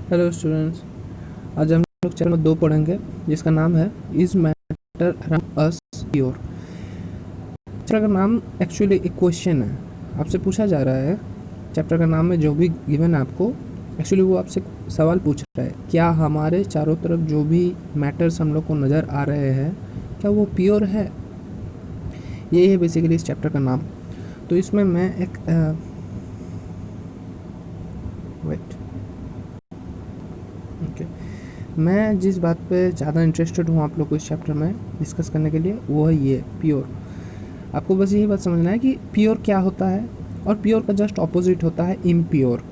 Hello students. आज हम लोग चैप्टर नंबर 2 पढ़ेंगे जिसका नाम है is matter around us pure. Chapter का नाम एक्चुअली एक क्वेश्चन है, आपसे पूछा जा रहा है। चैप्टर का नाम में जो भी गिवन है आपको, एक्चुअली वो आपसे सवाल पूछ रहा है, क्या हमारे चारों तरफ जो भी मैटर्स हम लोग को नज़र आ रहे हैं क्या वो प्योर है। यही है बेसिकली इस चैप्टर का नाम। तो इसमें मैं एक वेट ओके मैं जिस बात पे ज़्यादा इंटरेस्टेड हूँ आप लोग को इस चैप्टर में डिस्कस करने के लिए, वो है ये प्योर। आपको बस यही बात समझना है कि प्योर क्या होता है, और प्योर का जस्ट ऑपोजिट होता है इम्प्योर।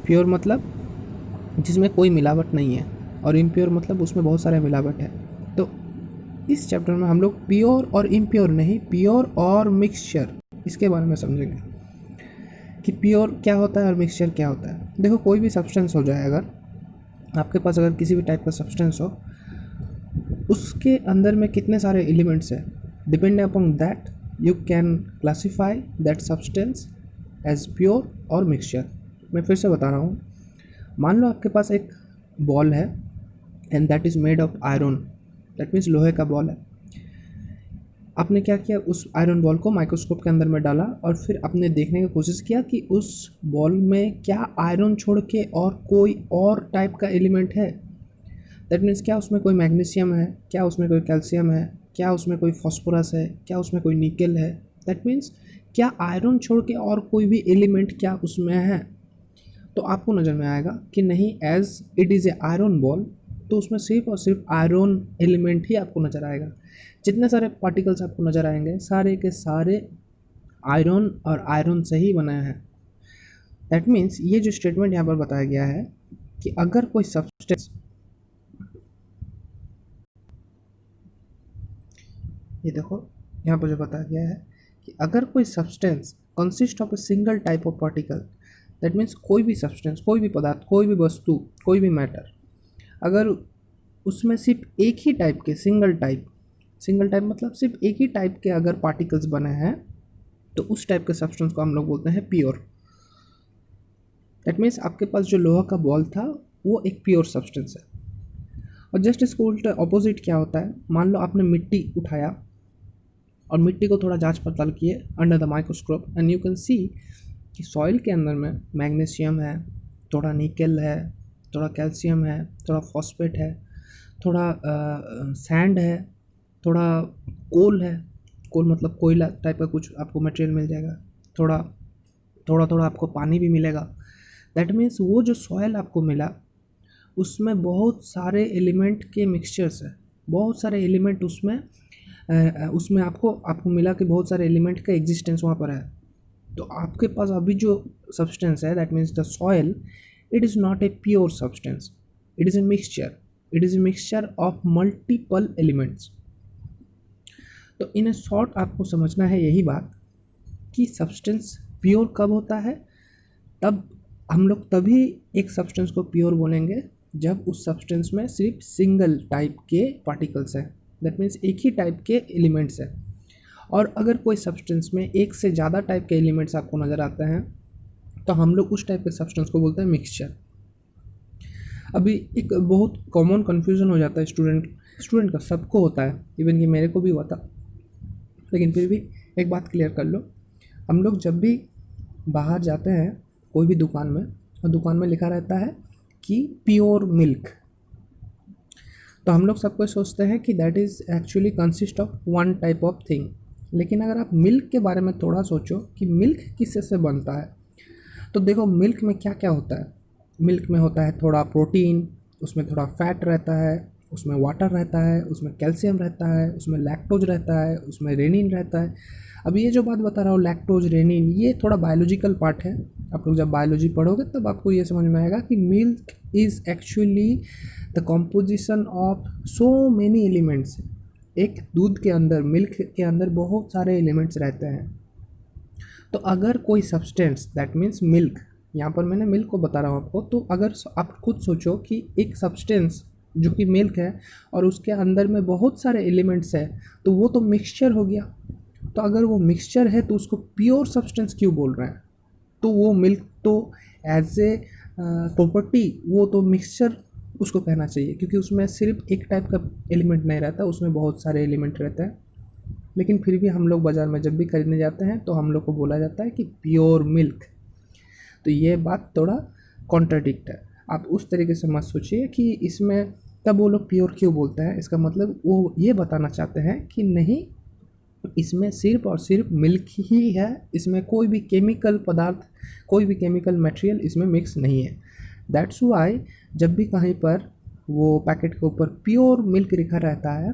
प्योर मतलब जिसमें कोई मिलावट नहीं है, और इम्प्योर मतलब उसमें बहुत सारे मिलावट है। तो इस चैप्टर में हम लोग प्योर और इम्प्योर नहीं, प्योर और मिक्सचर, इसके बारे में समझेंगे कि प्योर क्या होता है और मिक्सचर क्या होता है। देखो, कोई भी सब्सटेंस हो जाए, अगर आपके पास अगर किसी भी टाइप का सब्सटेंस हो, उसके अंदर में कितने सारे एलिमेंट्स हैं, depend upon that you can classify that substance as pure और मिक्सचर। मैं फिर से बता रहा हूँ। मान लो आपके पास एक बॉल है and that is made of iron, that means लोहे का बॉल है। आपने क्या किया, उस आयरन बॉल को माइक्रोस्कोप के अंदर में डाला और फिर आपने देखने की कोशिश किया कि उस बॉल में क्या आयरन छोड़ के और कोई और टाइप का एलिमेंट है। दैट मीन्स क्या उसमें कोई मैग्नीशियम है, क्या उसमें कोई कैल्शियम है, क्या उसमें कोई फॉस्फोरस है, क्या उसमें कोई निकल है। दैट मीन्स क्या आयरन छोड़ के और कोई भी एलिमेंट क्या उसमें है। तो आपको नज़र में आएगा कि नहीं, as it is a iron ball, तो उसमें सिर्फ और सिर्फ आयरन एलिमेंट ही आपको नज़र आएगा। जितने सारे पार्टिकल्स आपको नज़र आएंगे सारे के सारे आयरन और आयरन से ही बने हैं। दैट मीन्स ये जो स्टेटमेंट यहाँ पर बताया गया है कि अगर कोई सब्सटेंस, ये देखो यहाँ पर जो बताया गया है कि अगर कोई substance consist of a single type of particle, that means कोई भी सब्सटेंस, कोई भी पदार्थ, कोई भी वस्तु, कोई भी मैटर, अगर उसमें सिर्फ एक ही टाइप के सिंगल टाइप मतलब सिर्फ एक ही टाइप के अगर पार्टिकल्स बने हैं, तो उस टाइप के सब्सटेंस को हम लोग बोलते हैं प्योर। दैट मीन्स आपके पास जो लोहा का बॉल था वो एक प्योर सब्सटेंस है। और जस्ट इसको उल्टा ऑपोजिट क्या होता है, मान लो आपने मिट्टी उठाया और मिट्टी को थोड़ा जांच पड़ताल किए under the microscope, and you can see कि सॉइल के अंदर में मैग्नीशियम है, थोड़ा निकल है, थोड़ा कैल्शियम है, थोड़ा फॉस्फेट है, थोड़ा सैंड है, थोड़ा कोल है। कोल मतलब कोयला टाइप का कुछ आपको मटेरियल मिल जाएगा, थोड़ा थोड़ा थोड़ा आपको पानी भी मिलेगा। दैट मीन्स वो जो सॉइल आपको मिला उसमें बहुत सारे एलिमेंट के मिक्सचर्स है, बहुत सारे एलिमेंट उसमें आपको मिला कि बहुत सारे एलिमेंट का एग्जिस्टेंस वहाँ पर है। तो आपके पास अभी जो सब्सटेंस है, that means the soil, it is not a pure substance, it is a mixture, it is a mixture of multiple elements. तो इन ए शॉर्ट आपको समझना है यही बात कि सब्सटेंस प्योर कब होता है, तब हम लोग तभी एक सब्सटेंस को प्योर बोलेंगे जब उस सब्सटेंस में सिर्फ सिंगल टाइप के पार्टिकल्स हैं, दैट मीन्स एक ही टाइप के एलिमेंट्स हैं। और अगर कोई सब्सटेंस में एक से ज़्यादा टाइप के एलिमेंट्स आपको नज़र आते हैं, तो हम लोग उस टाइप के सब्सटेंस को बोलते हैं मिक्सचर। अभी एक बहुत कॉमन कन्फ्यूज़न हो जाता है स्टूडेंट का, सबको होता है, इवन कि मेरे को भी हुआ था, लेकिन फिर भी एक बात क्लियर कर लो। हम लोग जब भी बाहर जाते हैं कोई भी दुकान में, और दुकान में लिखा रहता है कि प्योर मिल्क, तो हम लोग सबको सोचते हैं कि that is actually consist of one type of thing. लेकिन अगर आप मिल्क के बारे में थोड़ा सोचो कि मिल्क किससे से बनता है, तो देखो मिल्क में क्या क्या होता है। मिल्क में होता है थोड़ा प्रोटीन, उसमें थोड़ा फैट रहता है, उसमें वाटर रहता है, उसमें कैल्शियम रहता है, उसमें लैक्टोज रहता है, उसमें रेनिन रहता है। अब ये जो बात बता रहा हूँ लैक्टोज रेनिन, ये थोड़ा बायोलॉजिकल पार्ट है। आप लोग जब बायोलॉजी पढ़ोगे तब आपको ये समझ में आएगा कि milk is actually the composition of so many elements. एक दूध के अंदर, मिल्क के अंदर बहुत सारे एलिमेंट्स रहते हैं। तो अगर कोई सब्सटेंस, दैट मीन्स मिल्क, यहाँ पर मैंने मिल्क को बता रहा हूँ आपको, तो अगर आप खुद सोचो कि एक सब्सटेंस जो कि मिल्क है और उसके अंदर में बहुत सारे एलिमेंट्स है, तो वो तो मिक्सचर हो गया। तो अगर वो मिक्सचर है तो उसको प्योर सब्सटेंस क्यों बोल रहे हैं। तो वो मिल्क तो एज ए प्रॉपर्टी वो तो मिक्सचर उसको कहना चाहिए, क्योंकि उसमें सिर्फ एक टाइप का एलिमेंट नहीं रहता, उसमें बहुत सारे एलिमेंट रहते हैं। लेकिन फिर भी हम लोग बाज़ार में जब भी खरीदने जाते हैं तो हम लोग को बोला जाता है कि प्योर मिल्क। तो ये बात थोड़ा कॉन्ट्राडिक्ट है। आप उस तरीके से मत सोचिए कि इसमें तब वो लोग प्योर क्यों बोलते हैं, इसका मतलब वो ये बताना चाहते हैं कि नहीं, इसमें सिर्फ और सिर्फ मिल्क ही है, इसमें कोई भी केमिकल पदार्थ, कोई भी केमिकल मटेरियल इसमें मिक्स नहीं है। दैट्स वाई जब भी कहीं पर वो पैकेट के ऊपर प्योर मिल्क लिखा रहता है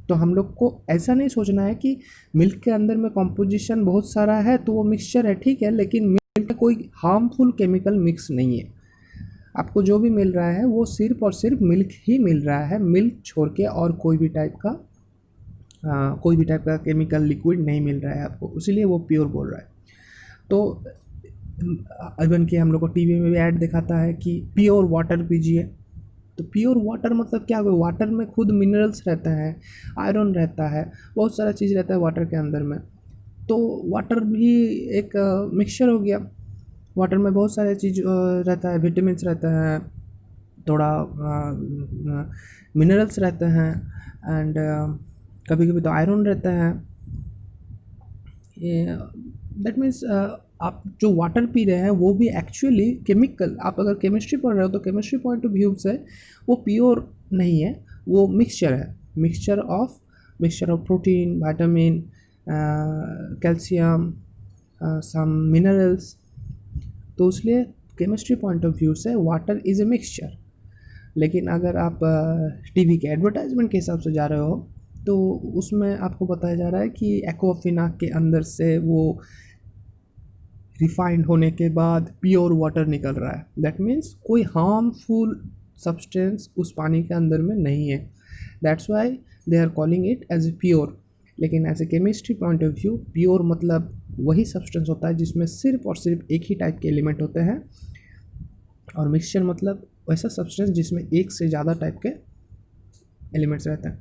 तो हम लोग को ऐसा नहीं सोचना है कि मिल्क के अंदर में कॉम्पोजिशन बहुत सारा है तो वो मिक्सचर है, ठीक है, लेकिन मिल्क में कोई हार्मफुल केमिकल मिक्स नहीं है। आपको जो भी मिल रहा है वो सिर्फ और सिर्फ मिल्क ही मिल रहा है, मिल्क छोड़ के और कोई भी टाइप का केमिकल लिक्विड नहीं मिल रहा है आपको, इसीलिए वो प्योर बोल रहा है। तो इवन कि हम लोग को टीवी में भी ऐड दिखाता है कि प्योर वाटर पीजिए। तो प्योर वाटर मतलब क्या होगा, वाटर में खुद मिनरल्स रहता है, आयरन रहता है, बहुत सारा चीज़ रहता है वाटर के अंदर में। तो वाटर भी एक मिक्सचर हो गया। वाटर में बहुत सारे चीज़ रहता है, विटामिन्स रहता है, थोड़ा मिनरल्स रहते हैं, एंड कभी कभी तो आयरन रहता है। ये दैट मीन्स आप जो वाटर पी रहे हैं वो भी एक्चुअली केमिकल, आप अगर केमिस्ट्री पढ़ रहे हो तो केमिस्ट्री पॉइंट ऑफ व्यू से वो प्योर नहीं है, वो मिक्सचर है, mixture of protein, vitamin, calcium, some minerals. तो इसलिए केमिस्ट्री पॉइंट ऑफ व्यू से वाटर इज़ ए मिक्सचर। लेकिन अगर आप टीवी के एडवर्टाइजमेंट के हिसाब से जा रहे हो तो उसमें आपको बताया जा रहा है कि एक्वाफिना के अंदर से वो रिफाइंड होने के बाद प्योर वाटर निकल रहा है। दैट मीन्स कोई हार्मफुल सब्सटेंस उस पानी के अंदर में नहीं है, that's why they are calling it as a pure. लेकिन as a chemistry point of view pure मतलब वही सब्सटेंस होता है जिसमें सिर्फ और सिर्फ एक ही टाइप के एलिमेंट होते हैं, और मिक्सचर मतलब वैसा सब्सटेंस जिसमें एक से ज़्यादा टाइप के एलिमेंट्स रहते हैं।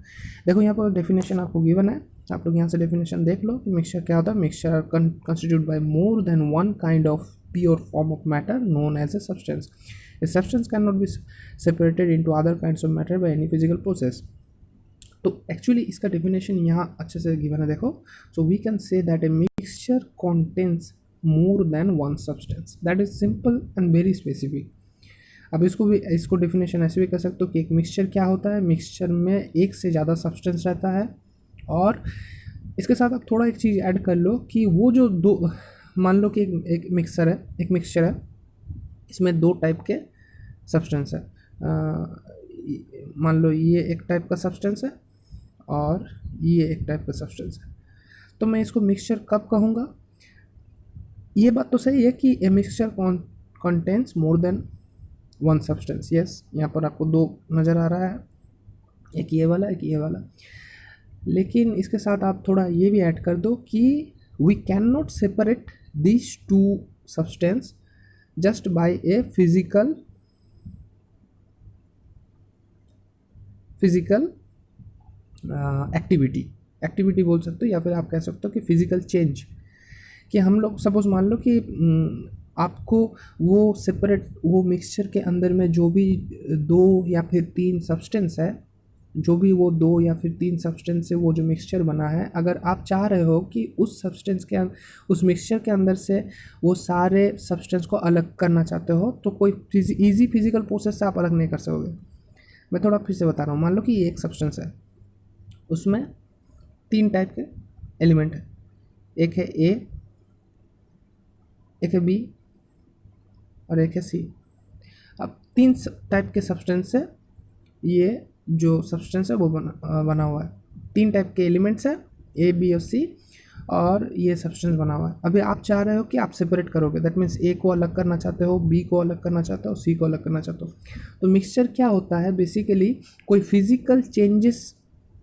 देखो यहाँ पर डेफिनेशन आपको गिवन है, आप लोग यहाँ से डेफिनेशन देख लो कि मिक्सचर क्या होता है। Mixture constitute by more than one kind of pure form of matter known as a substance. A substance can not be separated into other kinds of matter by any physical process. तो actually इसका definition यहाँ अच्छे से given है, देखो। So we can say that a mixture contains more than one substance, that is simple and very specific. अब इसको definition ऐसे भी कर सकते हो कि एक मिक्सचर क्या होता है, मिक्सचर में एक से ज़्यादा सब्सटेंस रहता है, और इसके साथ आप थोड़ा एक चीज़ ऐड कर लो कि वो जो दो, मान लो कि एक मिक्सचर है, इसमें दो टाइप के सब्सटेंस है। मान लो ये एक टाइप का सब्सटेंस है और ये एक टाइप का सब्सटेंस है, तो मैं इसको मिक्सचर कब कहूँगा। ये बात तो सही है कि a mixture contains more than one substance. Yes, यहाँ पर आपको दो नज़र आ रहा है, एक ये वाला एक ये वाला। लेकिन इसके साथ आप थोड़ा ये भी ऐड कर दो कि we can not separate this two substance just by a physical activity बोल सकते हो, या फिर आप कह सकते हो कि फिजिकल चेंज। कि हम लोग सपोज मान लो कि आपको वो सेपरेट, वो मिक्सचर के अंदर में जो भी दो या फिर तीन सब्सटेंस है, जो भी वो दो या फिर तीन सब्सटेंस से वो जो मिक्सचर बना है, अगर आप चाह रहे हो कि उस मिक्सचर के अंदर से वो सारे सब्सटेंस को अलग करना चाहते हो, तो कोई ईजी फिजिकल प्रोसेस से आप अलग नहीं कर सकोगे। मैं थोड़ा फिर से बता रहा हूँ। मान लो कि ये एक सब्सटेंस है, उसमें तीन टाइप के एलिमेंट है, एक है ए, एक है बी और एक है सी। अब तीन टाइप के सब्सटेंस से ये जो सब्सटेंस है वो बना हुआ है, तीन टाइप के एलिमेंट्स है, ए बी और सी, और ये सब्सटेंस बना हुआ है। अभी आप चाह रहे हो कि आप सेपरेट करोगे, दैट मीन्स ए को अलग करना चाहते हो, बी को अलग करना चाहते हो, सी को अलग करना चाहते हो। तो मिक्सचर क्या होता है, बेसिकली कोई फिजिकल चेंजेस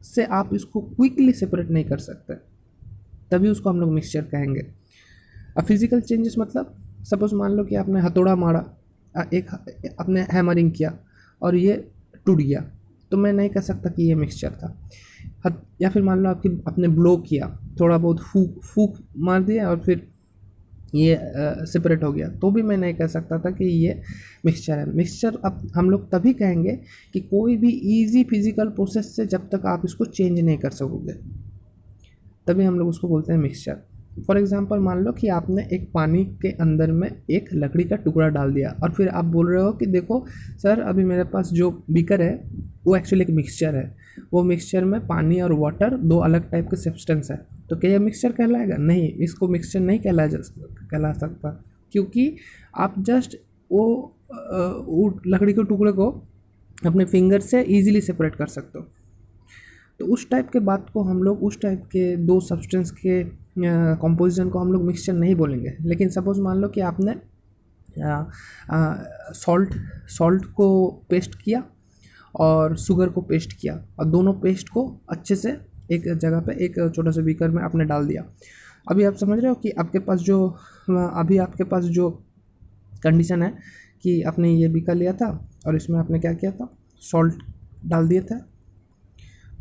से आप इसको क्विकली सेपरेट नहीं कर सकते, तभी उसको हम लोग मिक्सचर कहेंगे। अब फिजिकल चेंजेस मतलब सपोज मान लो कि आपने हथौड़ा मारा, आपने हैमरिंग किया और ये टूट गया, तो मैं नहीं कह सकता कि ये मिक्सचर था। या फिर मान लो आपने ब्लो किया, थोड़ा बहुत फूक मार दिया और फिर ये सेपरेट हो गया, तो भी मैं नहीं कह सकता था कि ये मिक्सचर है। मिक्सचर अब हम लोग तभी कहेंगे कि कोई भी इजी फिजिकल प्रोसेस से जब तक आप इसको चेंज नहीं कर सकोगे, तभी हम लोग उसको बोलते हैं मिक्सचर। फॉर एग्जांपल मान लो कि आपने एक पानी के अंदर में एक लकड़ी का टुकड़ा डाल दिया और फिर आप बोल रहे हो कि देखो सर अभी मेरे पास जो बीकर है वो एक्चुअली एक मिक्सचर है, वो मिक्सचर में पानी और वाटर दो अलग टाइप के सब्सटेंस है, तो क्या ये मिक्सचर कहलाएगा? नहीं, इसको मिक्सचर नहीं कहला सकता, क्योंकि आप जस्ट वो लकड़ी के टुकड़े को अपने फिंगर से ईजिली सेपरेट कर सकते हो। तो उस टाइप के बात को हम लोग, उस टाइप के दो सब्सटेंस के कंपोजिशन को हम लोग मिक्सचर नहीं बोलेंगे। लेकिन सपोज मान लो कि आपने सॉल्ट को पेस्ट किया और शुगर को पेस्ट किया और दोनों पेस्ट को अच्छे से एक जगह पे एक छोटा सा बीकर में आपने डाल दिया। अभी आप समझ रहे हो कि अभी आपके पास जो कंडीशन है कि आपने ये बीकर लिया था और इसमें आपने क्या किया था, सॉल्ट डाल दिए थे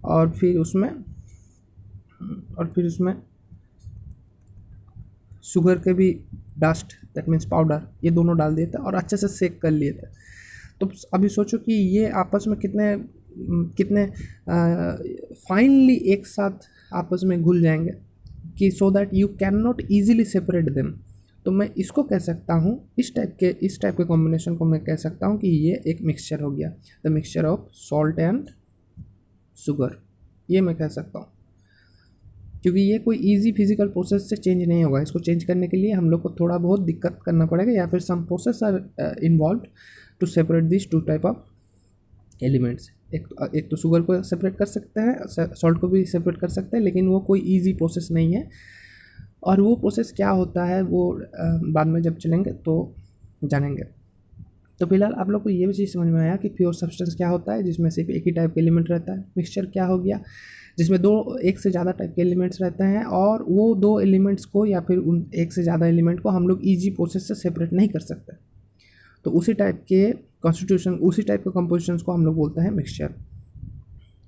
और फिर उसमें शुगर के भी डस्ट, दैट मीन्स पाउडर, ये दोनों डाल दिए थे और अच्छे से सेक कर लिए थे। तो अभी सोचो कि ये आपस में कितने कितने फाइनली एक साथ आपस में घुल जाएंगे कि so that you can not easily separate them. तो मैं इसको कह सकता हूँ, इस टाइप के कॉम्बिनेशन को मैं कह सकता हूँ कि ये एक मिक्सचर हो गया, the mixture of salt and sugar, ये मैं कह सकता हूँ। क्योंकि ये कोई इजी फिजिकल प्रोसेस से चेंज नहीं होगा, इसको चेंज करने के लिए हम लोग को थोड़ा बहुत दिक्कत करना पड़ेगा या फिर some process are involve to separate this two type of elements. एक तो शुगर को सेपरेट कर सकते हैं, सॉल्ट को भी सेपरेट कर सकते हैं, लेकिन वो कोई ईजी प्रोसेस नहीं है। और वो प्रोसेस क्या होता है वो बाद में जब चलेंगे तो जानेंगे। तो फिलहाल आप लोग को ये भी चीज़ समझ में आया कि प्योर सब्सटेंस क्या होता है, जिसमें सिर्फ एक ही टाइप के एलिमेंट रहता है। मिक्सचर क्या हो गया, जिसमें एक से ज़्यादा टाइप के एलिमेंट्स रहते हैं और वो दो एलिमेंट्स को या फिर उन एक से ज़्यादा एलिमेंट को हम लोग ईजी प्रोसेस से सेपरेट नहीं कर सकते। तो उसी टाइप के कंपोजिशन को हम लोग बोलते हैं मिक्सचर।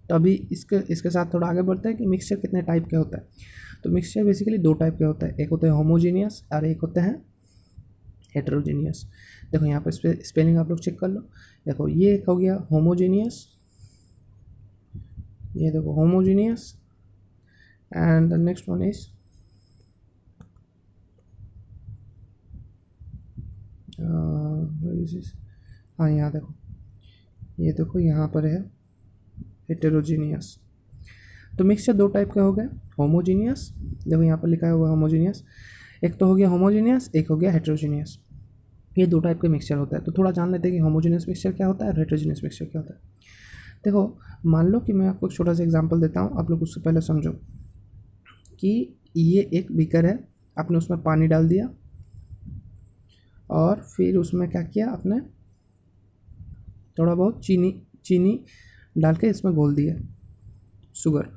तो अभी इसके साथ थोड़ा आगे बढ़ते हैं कि मिक्सचर कितने टाइप के होता है। तो मिक्सचर बेसिकली दो टाइप के होता है, एक होता है होमोजीनियस और एक होते हैं हेटेरोजीनियस। देखो यहाँ पर स्पेलिंग आप लोग चेक कर लो। देखो ये एक हो गया होमोजीनियस, ये देखो homogeneous, and the next one is हाँ यहाँ देखो, ये देखो यहाँ पर है हेटेरोजीनियस। तो मिक्सचर दो टाइप के हो गए, होमोजीनियस, देखो यहाँ पर लिखा हुआ है होमोजीनियस, एक तो हो गया होमोजीनियस, एक हो गया हेटेरोजीनियस। ये दो टाइप के मिक्सचर होता है। तो थोड़ा जान लेते हैं कि होमोजीनियस मिक्सचर क्या होता है और हेटेरोजीनियस मिक्सचर क्या होता है। देखो मान लो कि मैं आपको एक छोटा सा एग्जांपल देता हूँ, आप लोग उससे पहले समझो कि ये एक बीकर है, आपने उसमें पानी डाल दिया और फिर उसमें क्या किया, आपने थोड़ा बहुत चीनी डाल के इसमें घोल दिया sugar.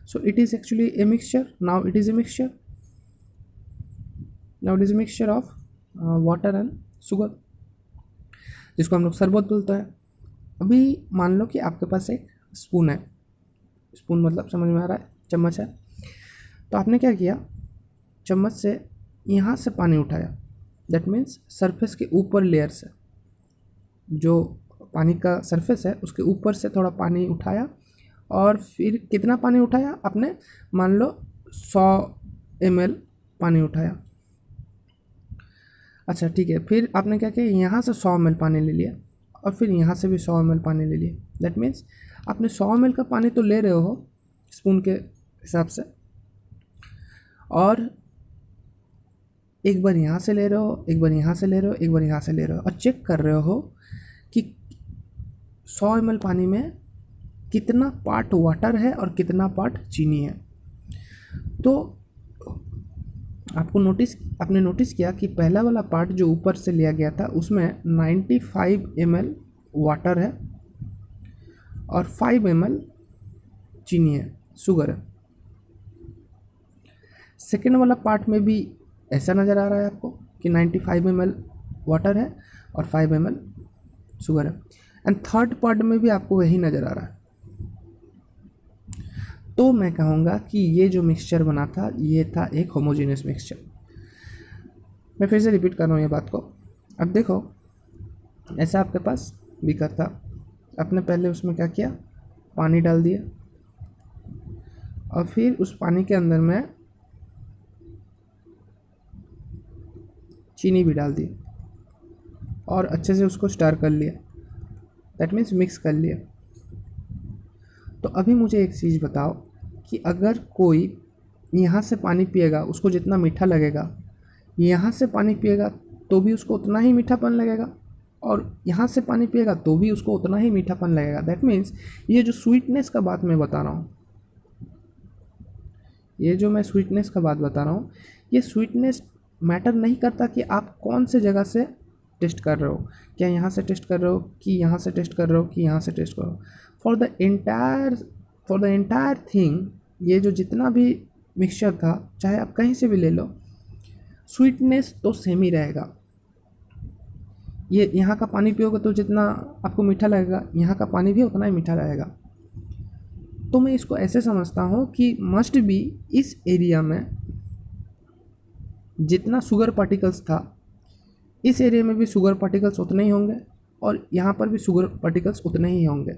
So it is actually a mixture, now it is a mixture of water and sugar, जिसको हम लोग शरबत बोलते हैं। अभी मान लो कि आपके पास एक स्पून है, स्पून मतलब समझ में आ रहा है, चम्मच है। तो आपने क्या किया, चम्मच से यहाँ से पानी उठाया, दैट मीन्स सरफेस के ऊपर लेयर से, जो पानी का सरफेस है उसके ऊपर से थोड़ा पानी उठाया और फिर कितना पानी उठाया आपने, मान लो 100 ml पानी उठाया। अच्छा ठीक है, फिर आपने क्या किया, यहाँ से 100 ml पानी ले लिया और फिर यहाँ से भी 100 ml पानी ले लिया। दैट मीन्स आपने 100 ml का पानी तो ले रहे हो स्पून के हिसाब से, और एक बार यहाँ से ले रहे हो, एक बार यहाँ से ले रहे हो, एक बार यहाँ से ले रहे हो, और चेक कर रहे हो कि 100 ml पानी में कितना पार्ट वाटर है और कितना पार्ट चीनी है। तो आपने नोटिस किया कि पहला वाला पार्ट जो ऊपर से लिया गया था उसमें 95 ml वाटर है और 5 ml चीनी है, शुगर है। सेकेंड वाला पार्ट में भी ऐसा नज़र आ रहा है आपको कि 95 ml वाटर है और 5 ml शुगर है, एंड थर्ड पार्ट में भी आपको वही नज़र आ रहा है। तो मैं कहूँगा कि ये जो मिक्सचर बना था ये था एक होमोजेनियस मिक्सचर। मैं फिर से रिपीट कर रहा हूँ ये बात को। अब देखो, ऐसा आपके पास बीकर था, आपने पहले उसमें क्या किया, पानी डाल दिया, और फिर उस पानी के अंदर में चीनी भी डाल दी और अच्छे से उसको स्टर कर लिया, दैट मीन्स मिक्स कर लिया। तो अभी मुझे एक चीज़ बताओ कि अगर कोई यहाँ से पानी पिएगा उसको जितना मीठा लगेगा, यहाँ से पानी पिएगा तो भी उसको उतना ही मीठापन लगेगा, और यहाँ से पानी पिएगा तो भी उसको उतना ही मीठापन लगेगा। दैट मीन्स ये जो स्वीटनेस का बात मैं बता रहा हूँ, ये जो मैं स्वीटनेस का बात बता रहा हूँ, ये स्वीटनेस मैटर नहीं करता कि आप कौन से जगह से टेस्ट कर रहे हो, क्या यहाँ से टेस्ट कर रहे हो कि यहाँ से टेस्ट कर रहे हो कि यहाँ से टेस्ट कर रहे हो। फॉर द एंटायर थिंग, ये जो जितना भी मिक्सचर था, चाहे आप कहीं से भी ले लो, स्वीटनेस तो सेम ही रहेगा। ये यहाँ का पानी पियोगे तो जितना आपको मीठा लगेगा, यहाँ का पानी भी उतना ही मीठा रहेगा। तो मैं इसको ऐसे समझता हूँ कि मस्ट बी इस एरिया में जितना शुगर पार्टिकल्स था, इस एरिया में भी शुगर पार्टिकल्स उतने ही होंगे, और यहाँ पर भी शुगर पार्टिकल्स उतने ही होंगे,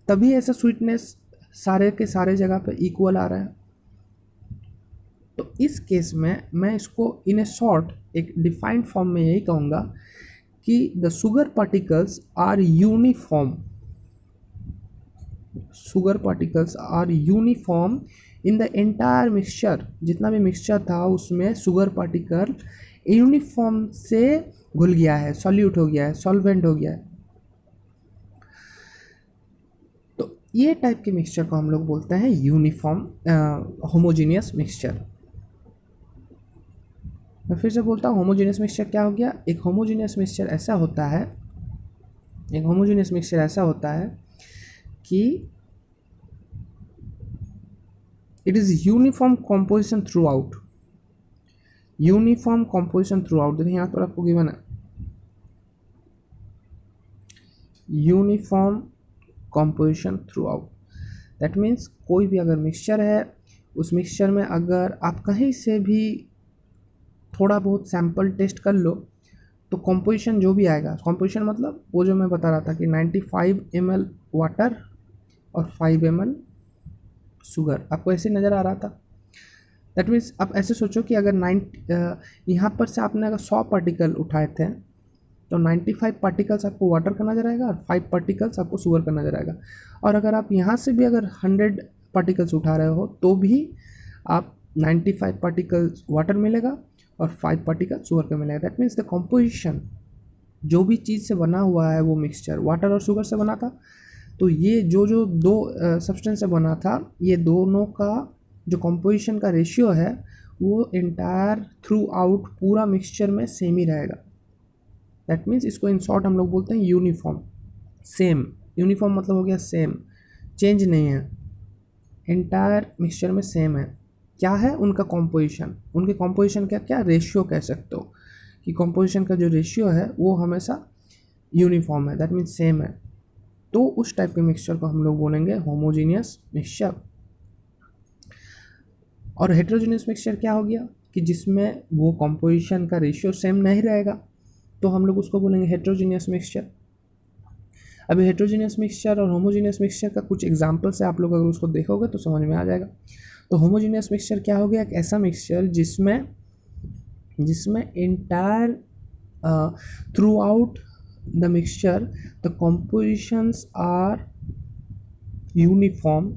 तभी ऐसा स्वीटनेस सारे के सारे जगह पे इक्वल आ रहा है। तो इस केस में मैं इसको इन ए शॉर्ट एक डिफाइंड फॉर्म में यही कहूँगा कि the sugar particles are uniform, sugar particles are uniform in the entire mixture. जितना भी मिक्सचर था उसमें शुगर पार्टिकल यूनिफॉर्म से घुल गया है, सॉल्यूट हो गया है, सॉल्वेंट हो गया है। तो ये टाइप के मिक्सचर को हम लोग बोलते हैं यूनिफॉर्म होमोजीनियस मिक्सचर। मैं फिर से बोलता हूँ, होमोजीनियस मिक्सचर क्या हो गया। एक होमोजीनियस मिक्सचर ऐसा होता है, एक होमोजीनियस मिक्सचर ऐसा होता है कि it is uniform composition through out, uniform composition through out. देखिए यहाँ पर आपको गिवन है uniform composition through out. That means कोई भी अगर मिक्सचर है, उस मिक्सचर में अगर आप कहीं से भी थोड़ा बहुत सैंपल टेस्ट कर लो तो कॉम्पोजिशन जो भी आएगा, कॉम्पोजिशन मतलब वो जो मैं बता रहा था कि 95 ml वाटर और 5 ml शुगर, आपको ऐसे नज़र आ रहा था। दैट मीन्स आप ऐसे सोचो कि अगर यहाँ पर से आपने अगर 100 पार्टिकल उठाए थे तो 95 पार्टिकल्स आपको वाटर का नज़र आएगा और 5 पार्टिकल्स आपको शुगर का नज़र आएगा। और अगर आप यहाँ से भी अगर 100 पार्टिकल्स उठा रहे हो तो भी आप 95 पार्टिकल्स वाटर मिलेगा और 5 पार्टिकल शुगर का मिलेगा। दैट मीन्स द कॉम्पोजिशन जो भी चीज़ से बना हुआ है वो मिक्सचर वाटर और शुगर से बना था। तो ये जो जो दो सब्सटेंस से बना था, ये दोनों का जो कॉम्पोजिशन का रेशियो है वो एंटायर थ्रू आउट पूरा मिक्सचर में सेम ही रहेगा। दैट मीन्स इसको इन शॉर्ट हम लोग बोलते हैं यूनिफॉर्म, सेम। यूनिफॉर्म मतलब हो गया सेम, चेंज नहीं है, एंटायर मिक्सचर में सेम है। क्या है उनका कॉम्पोजिशन, उनके कॉम्पोजिशन का क्या रेशियो कह सकते हो कि कॉम्पोजिशन का जो रेशियो है वो हमेशा यूनिफॉर्म है, दैट मीन्स सेम है। तो उस टाइप के मिक्सचर को हम लोग बोलेंगे होमोजीनियस मिक्सचर। और हेट्रोजीनियस मिक्सचर क्या हो गया कि जिसमें वो कॉम्पोजिशन का रेशियो सेम नहीं रहेगा, तो हम लोग उसको बोलेंगे हेट्रोजीनियस मिक्सचर। अभी हेट्रोजीनियस मिक्सचर और होमोजीनियस मिक्सचर का कुछ एग्जांपल से आप लोग अगर उसको देखोगे तो समझ में आ जाएगा। तो होमोजीनियस मिक्सचर क्या हो गया, एक ऐसा मिक्सचर जिसमें entire throughout the mixture the compositions are uniform.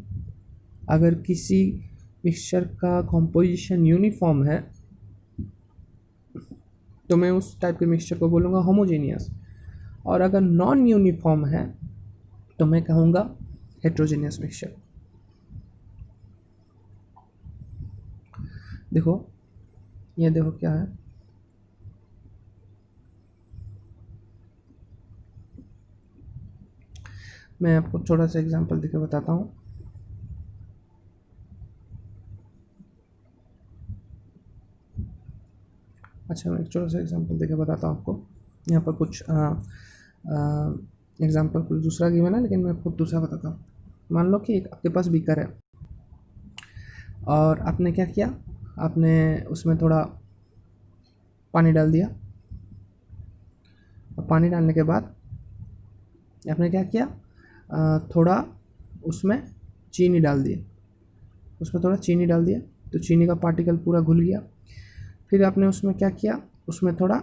अगर किसी मिक्सचर का कॉम्पोजिशन यूनिफॉर्म है तो मैं उस टाइप के मिक्सचर को बोलूँगा होमोजीनियस, और अगर नॉन यूनिफॉर्म है तो मैं कहूँगा हेट्रोजीनियस मिक्सचर। देखो ये देखो क्या है, मैं आपको थोड़ा सा एग्जांपल देकर बताता हूँ। अच्छा, मैं एक छोटा सा एग्जांपल देकर बताता हूँ आपको। यहाँ पर कुछ एग्जांपल कुछ दूसरा गिवन है, लेकिन मैं खुद दूसरा बताता हूँ। मान लो कि एक आपके पास बीकर है और आपने क्या किया, आपने उसमें थोड़ा पानी डाल दिया, और पानी डालने के बाद आपने क्या किया, थोड़ा उसमें चीनी डाल दिया, उसमें थोड़ा चीनी डाल दिया, तो चीनी का पार्टिकल पूरा घुल गया। फिर आपने उसमें क्या किया, उसमें थोड़ा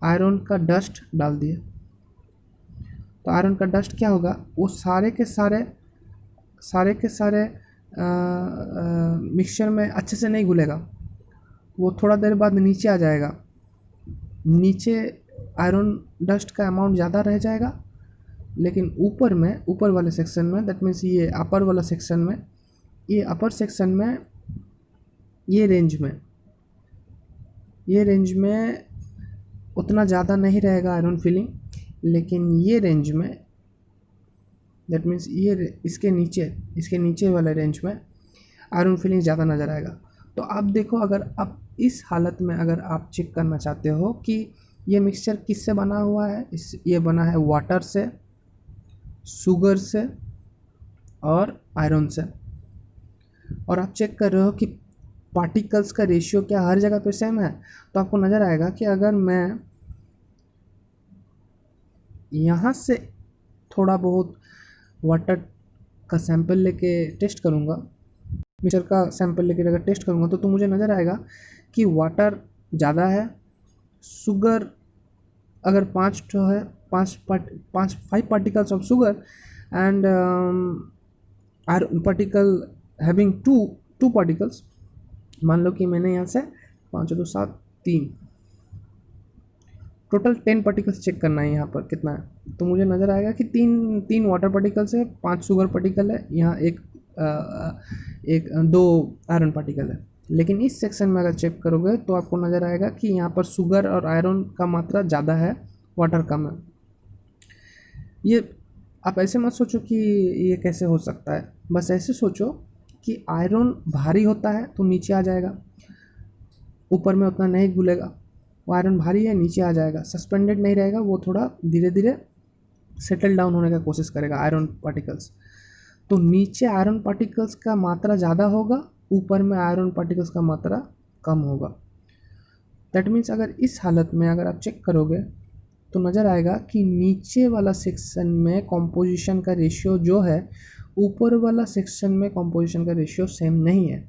आयरन का डस्ट डाल दिया। तो आयरन का डस्ट क्या होगा, वो सारे के सारे मिक्सचर में अच्छे से नहीं घुलेगा, वो थोड़ा देर बाद नीचे आ जाएगा। नीचे आयरन डस्ट का अमाउंट ज़्यादा रह जाएगा, लेकिन ऊपर वाले सेक्शन में, दैट मीन्स ये अपर वाला सेक्शन में, अपर सेक्शन में ये रेंज में उतना ज़्यादा नहीं रहेगा आयरन फीलिंग, लेकिन ये रेंज में, दैट मीन्स इसके नीचे वाले रेंज में आयरन फीलिंग ज़्यादा नज़र आएगा। तो आप देखो, अगर आप इस हालत में अगर आप चेक करना चाहते हो कि ये मिक्सचर किससे बना हुआ है, ये बना है वाटर से, शुगर से और आयरन से, और आप चेक कर रहे हो कि पार्टिकल्स का रेशियो क्या हर जगह पे सेम है, तो आपको नज़र आएगा कि अगर मैं यहाँ से थोड़ा बहुत वाटर का सैंपल लेके टेस्ट करूँगा, मिक्सचर का सैंपल लेके अगर टेस्ट करूँगा, तो मुझे नज़र आएगा कि वाटर ज़्यादा है, शुगर अगर 5 तो है, 5 particles of sugar and particle having two particles. मान लो कि मैंने यहाँ से 5 2 7 3 टोटल 10 पार्टिकल्स चेक करना है, यहाँ पर कितना है, तो मुझे नज़र आएगा कि तीन वाटर पार्टिकल्स है, 5 शुगर पार्टिकल है, यहाँ एक 2 आयरन पार्टिकल है। लेकिन इस सेक्शन में अगर चेक करोगे तो आपको नज़र आएगा कि यहाँ पर शुगर और आयरन का मात्रा ज़्यादा है, वाटर कम है। ये आप ऐसे मत सोचो कि ये कैसे हो सकता है, बस ऐसे सोचो कि आयरन भारी होता है तो नीचे आ जाएगा, ऊपर में उतना नहीं घुलेगा। वो आयरन भारी है, नीचे आ जाएगा, सस्पेंडेड नहीं रहेगा, वो थोड़ा धीरे धीरे सेटल डाउन होने का कोशिश करेगा आयरन पार्टिकल्स। तो नीचे आयरन पार्टिकल्स का मात्रा ज़्यादा होगा, ऊपर में आयरन पार्टिकल्स का मात्रा कम होगा। दैट मीन्स अगर इस हालत में अगर आप चेक करोगे तो नज़र आएगा कि नीचे वाला सेक्शन में कॉम्पोजिशन का रेशियो जो है, ऊपर वाला सेक्शन में कॉम्पोजिशन का रेशियो सेम नहीं है।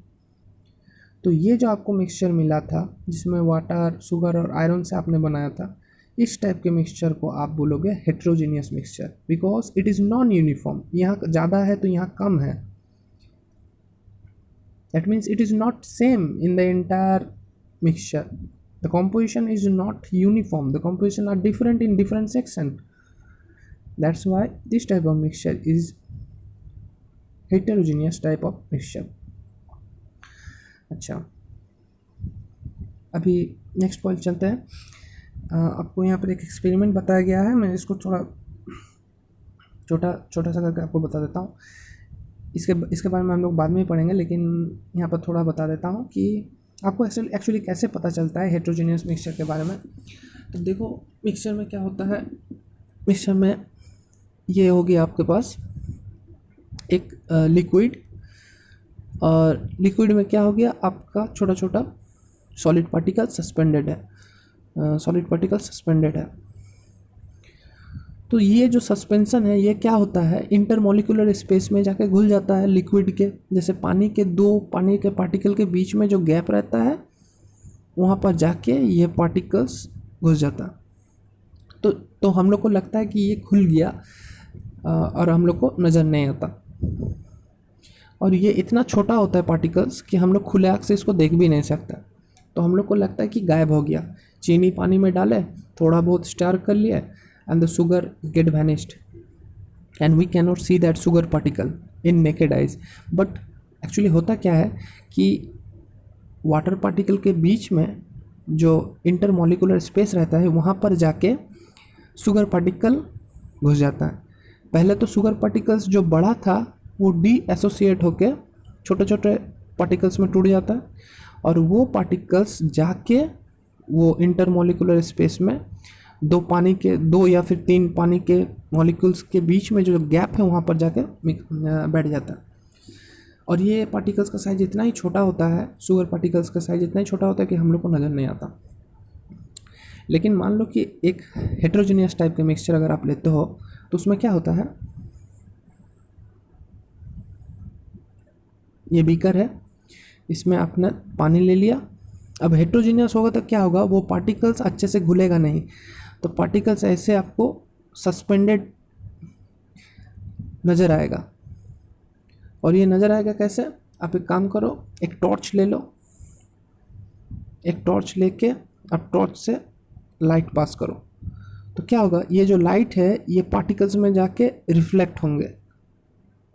तो ये जो आपको मिक्सचर मिला था जिसमें वाटर, शुगर और आयरन से आपने बनाया था, इस टाइप के मिक्सचर को आप बोलोगे heterogeneous mixture, because it is non uniform. यहाँ ज़्यादा है तो यहाँ कम है, that means it is not same in the entire mixture, the composition is not uniform, the composition are different in different section. That's why this type of mixture is heterogeneous type of mixture. अच्छा, अभी next point चलते हैं। आपको यहाँ पर एक experiment बताया गया है, मैं इसको थोड़ा छोटा सा करके आपको बता देता हूँ। इसके बारे में हम लोग बाद में ही पढ़ेंगे, लेकिन यहाँ पर थोड़ा बता देता हूँ कि आपको एक्चुअली कैसे पता चलता है हेट्रोजीनियस मिक्सचर के बारे में। तो देखो, मिक्सचर में क्या होता है, मिक्सचर में ये होगी आपके पास एक लिक्विड, और लिक्विड में क्या हो गया, आपका छोटा छोटा सॉलिड पार्टिकल सस्पेंडेड है। तो ये जो सस्पेंशन है, ये क्या होता है, इंटरमोलिकुलर स्पेस में जाके घुल जाता है लिक्विड के। जैसे पानी के पार्टिकल के बीच में जो गैप रहता है, वहाँ पर जाके ये पार्टिकल्स घुस जाता है। तो हम लोग को लगता है कि ये खुल गया, और हम लोग को नज़र नहीं आता। और ये इतना छोटा होता है पार्टिकल्स कि हम लोग खुले आँख से इसको देख भी नहीं सकते। तो हम लोग को लगता है कि गायब हो गया। चीनी पानी में डाले, थोड़ा बहुत स्टर कर लिए, and the sugar get vanished, and we cannot see that sugar particle in naked eyes. But actually होता क्या है कि वाटर पार्टिकल के बीच में जो इंटरमोलिकुलर स्पेस रहता है, वहाँ पर जाके शुगर पार्टिकल घुस जाता है। पहले तो शुगर पार्टिकल्स जो बड़ा था वो डी एसोसिएट होके छोटे छोटे पार्टिकल्स में टूट जाता है, और वो पार्टिकल्स जाके वो इंटरमोलिकुलर स्पेस में दो या फिर 3 पानी के मॉलिक्यूल्स के बीच में जो गैप है, वहाँ पर जाकर बैठ जाता है। और ये पार्टिकल्स का साइज इतना ही छोटा होता है, शुगर पार्टिकल्स का साइज इतना ही छोटा होता है कि हम लोग को नज़र नहीं आता। लेकिन मान लो कि एक हेट्रोजीनियस टाइप के मिक्सचर अगर आप लेते हो तो उसमें क्या होता है, ये बीकर है, इसमें आपने पानी ले लिया। अब हेट्रोजीनियस होगा तो क्या होगा, वो पार्टिकल्स अच्छे से घुलेगा नहीं, तो पार्टिकल्स ऐसे आपको सस्पेंडेड नज़र आएगा। और ये नज़र आएगा कैसे, आप एक काम करो, एक टॉर्च ले लो, एक टॉर्च लेके आप टॉर्च से लाइट पास करो, तो क्या होगा, ये जो लाइट है ये पार्टिकल्स में जाके रिफ्लेक्ट होंगे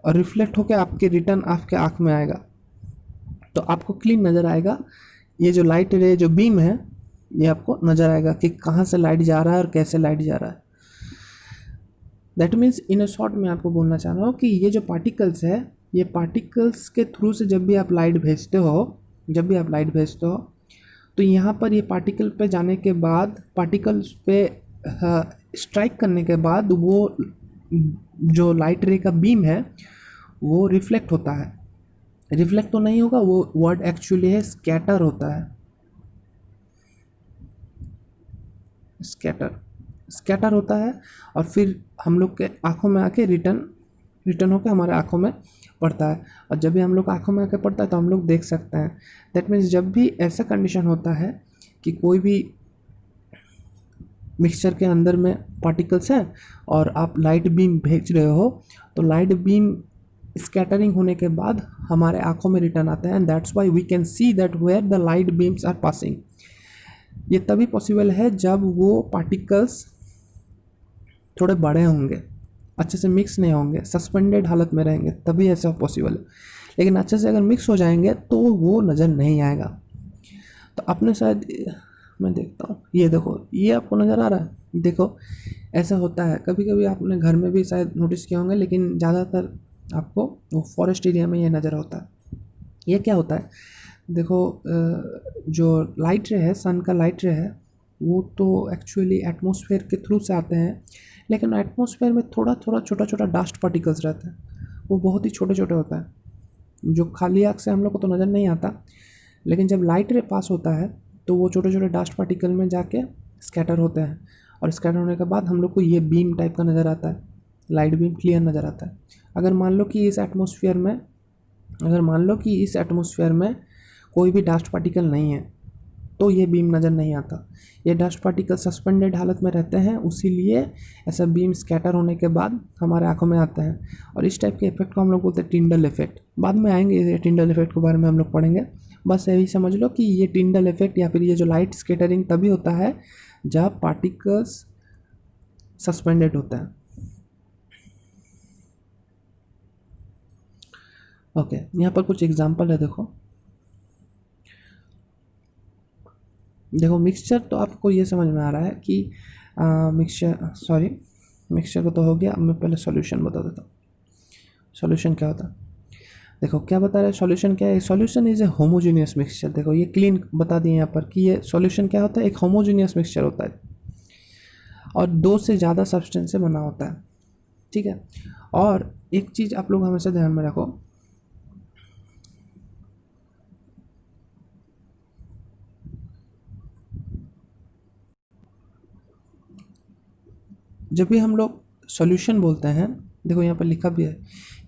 और रिफ्लेक्ट होकर आपके रिटर्न आपके आँख में आएगा, तो आपको क्लीन नज़र आएगा। ये जो लाइट रे जो बीम है ये आपको नज़र आएगा कि कहाँ से लाइट जा रहा है और कैसे लाइट जा रहा है। That means in a short मैं आपको बोलना चाह रहा हूँ कि ये जो पार्टिकल्स है, ये पार्टिकल्स के थ्रू से जब भी आप लाइट भेजते हो तो यहाँ पर ये पार्टिकल पे जाने के बाद, पार्टिकल्स पे स्ट्राइक करने के बाद वो जो लाइट रे का बीम है वो रिफ्लेक्ट होता है। रिफ्लेक्ट तो नहीं होगा, वो वर्ड एक्चुअली है स्कैटर होता है, स्कैटर होता है, और फिर हम लोग के आँखों में आके रिटर्न होकर हमारे आँखों में पड़ता है। और जब भी हम लोग आँखों में आके पड़ता है तो हम लोग देख सकते हैं। दैट मीन्स जब भी ऐसा कंडीशन होता है कि कोई भी मिक्सचर के अंदर में पार्टिकल्स हैं और आप लाइट बीम भेज रहे हो, तो लाइट बीम स्कैटरिंग होने के बाद हमारे आँखों में रिटर्न आता है, and that's why we can see that where the light beams are passing. ये तभी पॉसिबल है जब वो पार्टिकल्स थोड़े बड़े होंगे, अच्छे से मिक्स नहीं होंगे, सस्पेंडेड हालत में रहेंगे, तभी ऐसा पॉसिबल है। लेकिन अच्छे से अगर मिक्स हो जाएंगे तो वो नज़र नहीं आएगा। तो आपने शायद, मैं देखता हूँ, ये देखो, ये आपको नज़र आ रहा है, देखो ऐसा होता है। कभी कभी आपने घर में भी शायद नोटिस किया होंगे, लेकिन ज़्यादातर आपको वो फॉरेस्ट एरिया में ये नज़र होता है। ये क्या होता है, देखो जो लाइट रे है, सन का लाइट रे है, वो तो एक्चुअली एटमॉस्फेयर के थ्रू से आते हैं, लेकिन एटमॉस्फेयर में थोड़ा थोड़ा छोटा छोटा डस्ट पार्टिकल्स रहते हैं, वो बहुत ही छोटे छोटे होता है, जो खाली आँख से हम लोग को तो नज़र नहीं आता। लेकिन जब लाइट रे पास होता है तो वो छोटे छोटे डस्ट पार्टिकल में जाके स्कैटर होते हैं, और स्कैटर होने के बाद हम लोग को ये बीम टाइप का नज़र आता है, लाइट बीम क्लियर नज़र आता है। अगर मान लो कि इस एटमॉस्फेयर में कोई भी डस्ट पार्टिकल नहीं है तो ये बीम नज़र नहीं आता। ये डस्ट पार्टिकल सस्पेंडेड हालत में रहते हैं, उसीलिए ऐसा बीम स्कैटर होने के बाद हमारे आंखों में आते हैं। और इस टाइप के इफेक्ट को हम लोग बोलते हैं टिंडल इफेक्ट। बाद में आएंगे, ये टिंडल इफेक्ट के बारे में हम लोग पढ़ेंगे। बस यही समझ लो कि ये टिंडल इफेक्ट या फिर ये जो लाइट स्कैटरिंग तभी होता है जब पार्टिकल्स सस्पेंडेड होते हैं। ओके, यहाँ पर कुछ एग्जांपल है, देखो मिक्सचर तो आपको ये समझ में आ रहा है कि मिक्सचर को तो हो गया। अब मैं पहले सॉल्यूशन बता देता हूँ। सॉल्यूशन क्या होता है, देखो क्या बता रहा है, सॉल्यूशन क्या है, solution is a homogeneous mixture. देखो ये क्लीन बता दिए यहाँ पर कि ये सॉल्यूशन क्या होता है, एक होमोजीनियस मिक्सचर होता है और दो से ज़्यादा सब्सटेंस से बना होता है, ठीक है। और एक चीज़ आप लोग हमेशा ध्यान में रखो, जब भी हम लोग सॉल्यूशन बोलते हैं, देखो यहाँ पर लिखा भी है,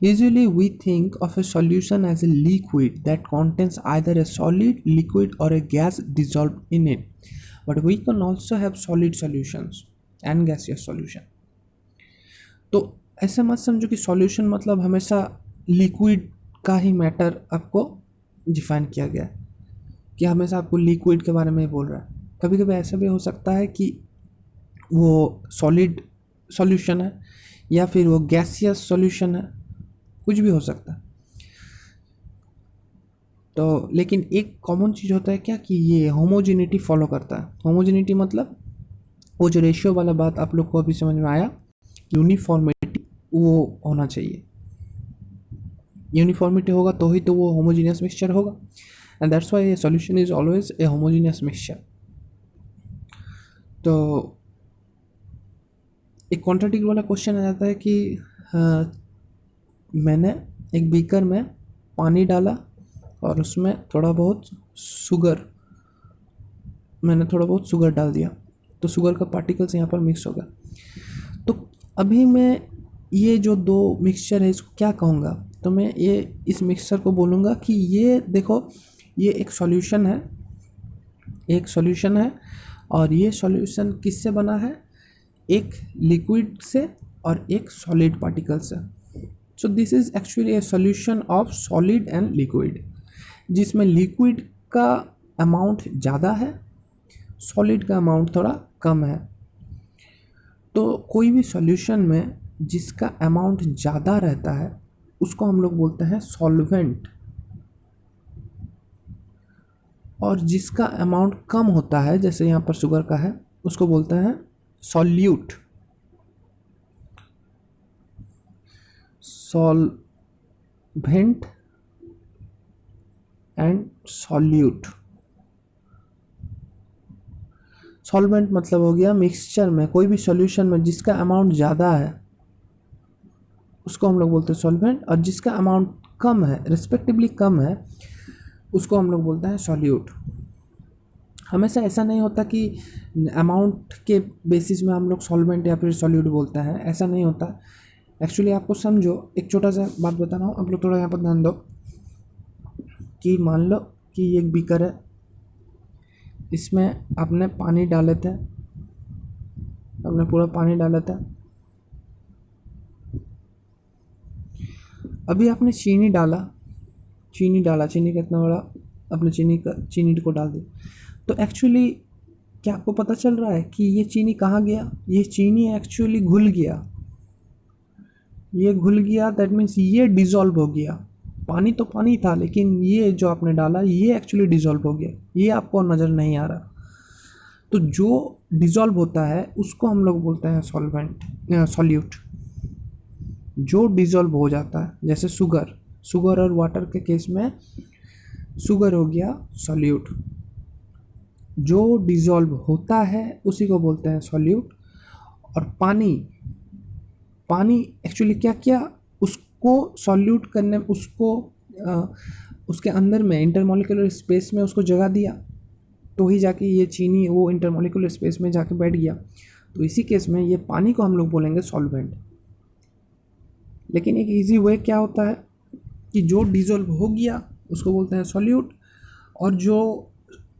usually we think of a solution as a liquid that contains either a solid, liquid और a gas dissolve in it, but we can also have solid solutions and gaseous solution. तो ऐसा मत समझो कि सॉल्यूशन मतलब हमेशा liquid का ही matter आपको डिफाइन किया गया है, कि हमेशा आपको लिक्विड के बारे में ही बोल रहा है। कभी कभी ऐसा भी हो सकता है कि वो सॉलिड सॉल्यूशन है या फिर वो गैसियस सॉल्यूशन है, कुछ भी हो सकता है। तो लेकिन एक कॉमन चीज़ होता है क्या, कि ये होमोजेनिटी फॉलो करता है। होमोजेनिटी मतलब वो जो रेशियो वाला बात आप लोग को अभी समझ में आया, यूनिफॉर्मिटी वो होना चाहिए। यूनिफॉर्मिटी होगा तो ही तो वो होमोजीनियस मिक्सचर होगा, and that's why A solution is always a homogeneous mixture. तो एक कॉन्ट्राडिक्ट वाला क्वेश्चन आ जाता है कि मैंने एक बीकर में पानी डाला और उसमें थोड़ा बहुत शुगर, मैंने थोड़ा बहुत शुगर डाल दिया, तो शुगर का पार्टिकल्स यहाँ पर मिक्स हो गया। तो अभी मैं ये जो दो मिक्सचर है इसको क्या कहूँगा, तो मैं ये इस मिक्सचर को बोलूँगा कि ये देखो, ये एक सॉल्यूशन है, एक सॉल्यूशन है, और ये सॉल्यूशन किससे बना है, एक लिक्विड से और एक सॉलिड पार्टिकल से। So this is actually A solution of solid and liquid, जिसमें लिक्विड का अमाउंट ज़्यादा है, सॉलिड का अमाउंट थोड़ा कम है। तो कोई भी सॉल्यूशन में जिसका अमाउंट ज़्यादा रहता है उसको हम लोग बोलते हैं सॉल्वेंट, और जिसका अमाउंट कम होता है जैसे यहाँ पर शुगर का है उसको बोलते हैं solute. Solvent and solute. Solvent मतलब हो गया मिक्सचर में, कोई भी सॉल्यूशन में जिसका अमाउंट ज़्यादा है उसको हम लोग बोलते हैं सॉल्वेंट, और जिसका अमाउंट कम है, रिस्पेक्टिवली कम है, उसको हम लोग बोलते हैं सॉल्यूट। हमेशा ऐसा नहीं होता कि अमाउंट के बेसिस में हम लोग सॉल्वेंट या फिर सॉल्यूट बोलते हैं, ऐसा नहीं होता। एक्चुअली आपको समझो, एक छोटा सा बात बता रहा हूँ, आप लोग थोड़ा यहाँ पर ध्यान दो कि मान लो कि ये एक बीकर है, इसमें आपने पानी डाले थे, आपने पूरा पानी डाला था, अभी आपने चीनी डाला, चीनी कितना बड़ा, अपने चीनी को डाल दिया, तो एक्चुअली क्या आपको पता चल रहा है कि ये चीनी कहाँ गया, ये चीनी एक्चुअली घुल गया, ये घुल गया, दैट मीन्स ये डिज़ोल्व हो गया। पानी तो पानी था, लेकिन ये जो आपने डाला ये एक्चुअली डिज़ोल्व हो गया, ये आपको नज़र नहीं आ रहा। तो जो डिज़ोल्व होता है उसको हम लोग बोलते हैं सॉल्यूट, जो डिज़ोल्व हो जाता है, जैसे शुगर और वाटर के केस में शुगर हो गया सॉल्यूट, जो डिज़ोल्व होता है उसी को बोलते हैं सॉल्यूट। और पानी एक्चुअली क्या किया, उसको सॉल्यूट करने, उसके अंदर में इंटरमॉलिक्यूलर स्पेस में उसको जगह दिया, तो ही जाके ये चीनी वो इंटरमॉलिक्यूलर स्पेस में जाके बैठ गया। तो इसी केस में ये पानी को हम लोग बोलेंगे सॉल्वेंट। लेकिन एक इजी वे क्या होता है कि जो डिज़ोल्व हो गया उसको बोलते हैं सॉल्यूट, और जो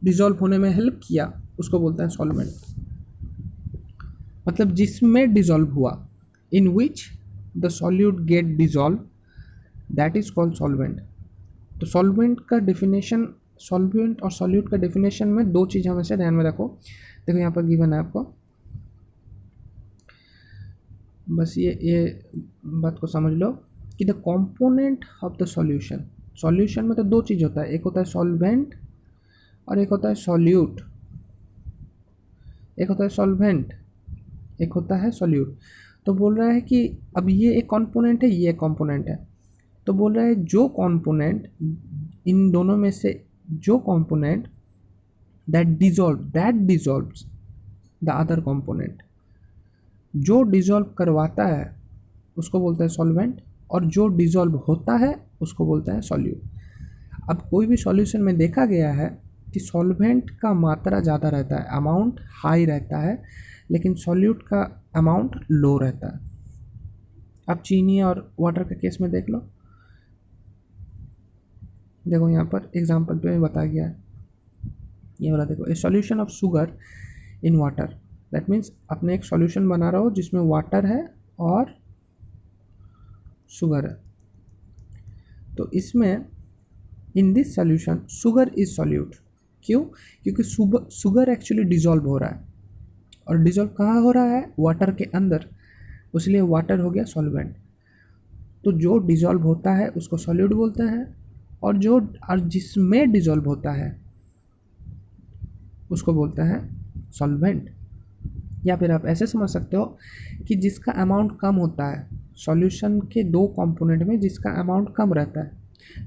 डिज़ोल्व होने में हेल्प किया उसको बोलते हैं सॉल्वेंट। मतलब जिसमें डिज़ोल्व हुआ, in which the solute get dissolve, that is called solvent. तो सॉल्वेंट का डेफिनेशन, सॉल्वेंट और सॉल्यूट का डेफिनेशन में दो चीज़ हमेशा ध्यान में रखो। देखो यहाँ पर गिवन है आपको, बस ये बात को समझ लो कि the component of the solution में तो दो चीज़ होता है, एक होता है सॉल्वेंट और एक होता है सॉल्यूट। एक होता है सॉल्वेंट, एक होता है सॉल्यूट। तो बोल रहा है कि अब ये एक कंपोनेंट है, ये एक कंपोनेंट है, तो बोल रहा है जो कंपोनेंट इन दोनों में से, जो component that dissolves the other component, जो डिज़ोल्व करवाता है उसको बोलते हैं सॉल्वेंट, और जो डिज़ोल्व होता है उसको बोलते हैं सॉल्यूट। अब कोई भी सॉल्यूशन में देखा गया है कि सॉल्वेंट का मात्रा ज़्यादा रहता है, अमाउंट हाई रहता है, लेकिन सॉल्यूट का अमाउंट लो रहता है। अब चीनी और वाटर के केस में देख लो, देखो यहाँ पर एग्जांपल पे बताया गया है, ये वाला देखो, a solution of sugar in water, that means अपने एक सॉल्यूशन बना रहा हो जिसमें वाटर है और शुगर है। तो इसमें in this solution sugar is solute. क्यों? क्योंकि शुगर एक्चुअली डिज़ोल्व हो रहा है, और डिज़ोल्व कहाँ हो रहा है, वाटर के अंदर, इसलिए वाटर हो गया सॉल्वेंट। तो जो डिज़ोल्व होता है उसको सॉल्यूट बोलते हैं, और जिसमें डिज़ोल्व होता है उसको बोलते हैं सॉल्वेंट। या फिर आप ऐसे समझ सकते हो कि जिसका अमाउंट कम होता है, सॉल्यूशन के दो कंपोनेंट में जिसका अमाउंट कम रहता है।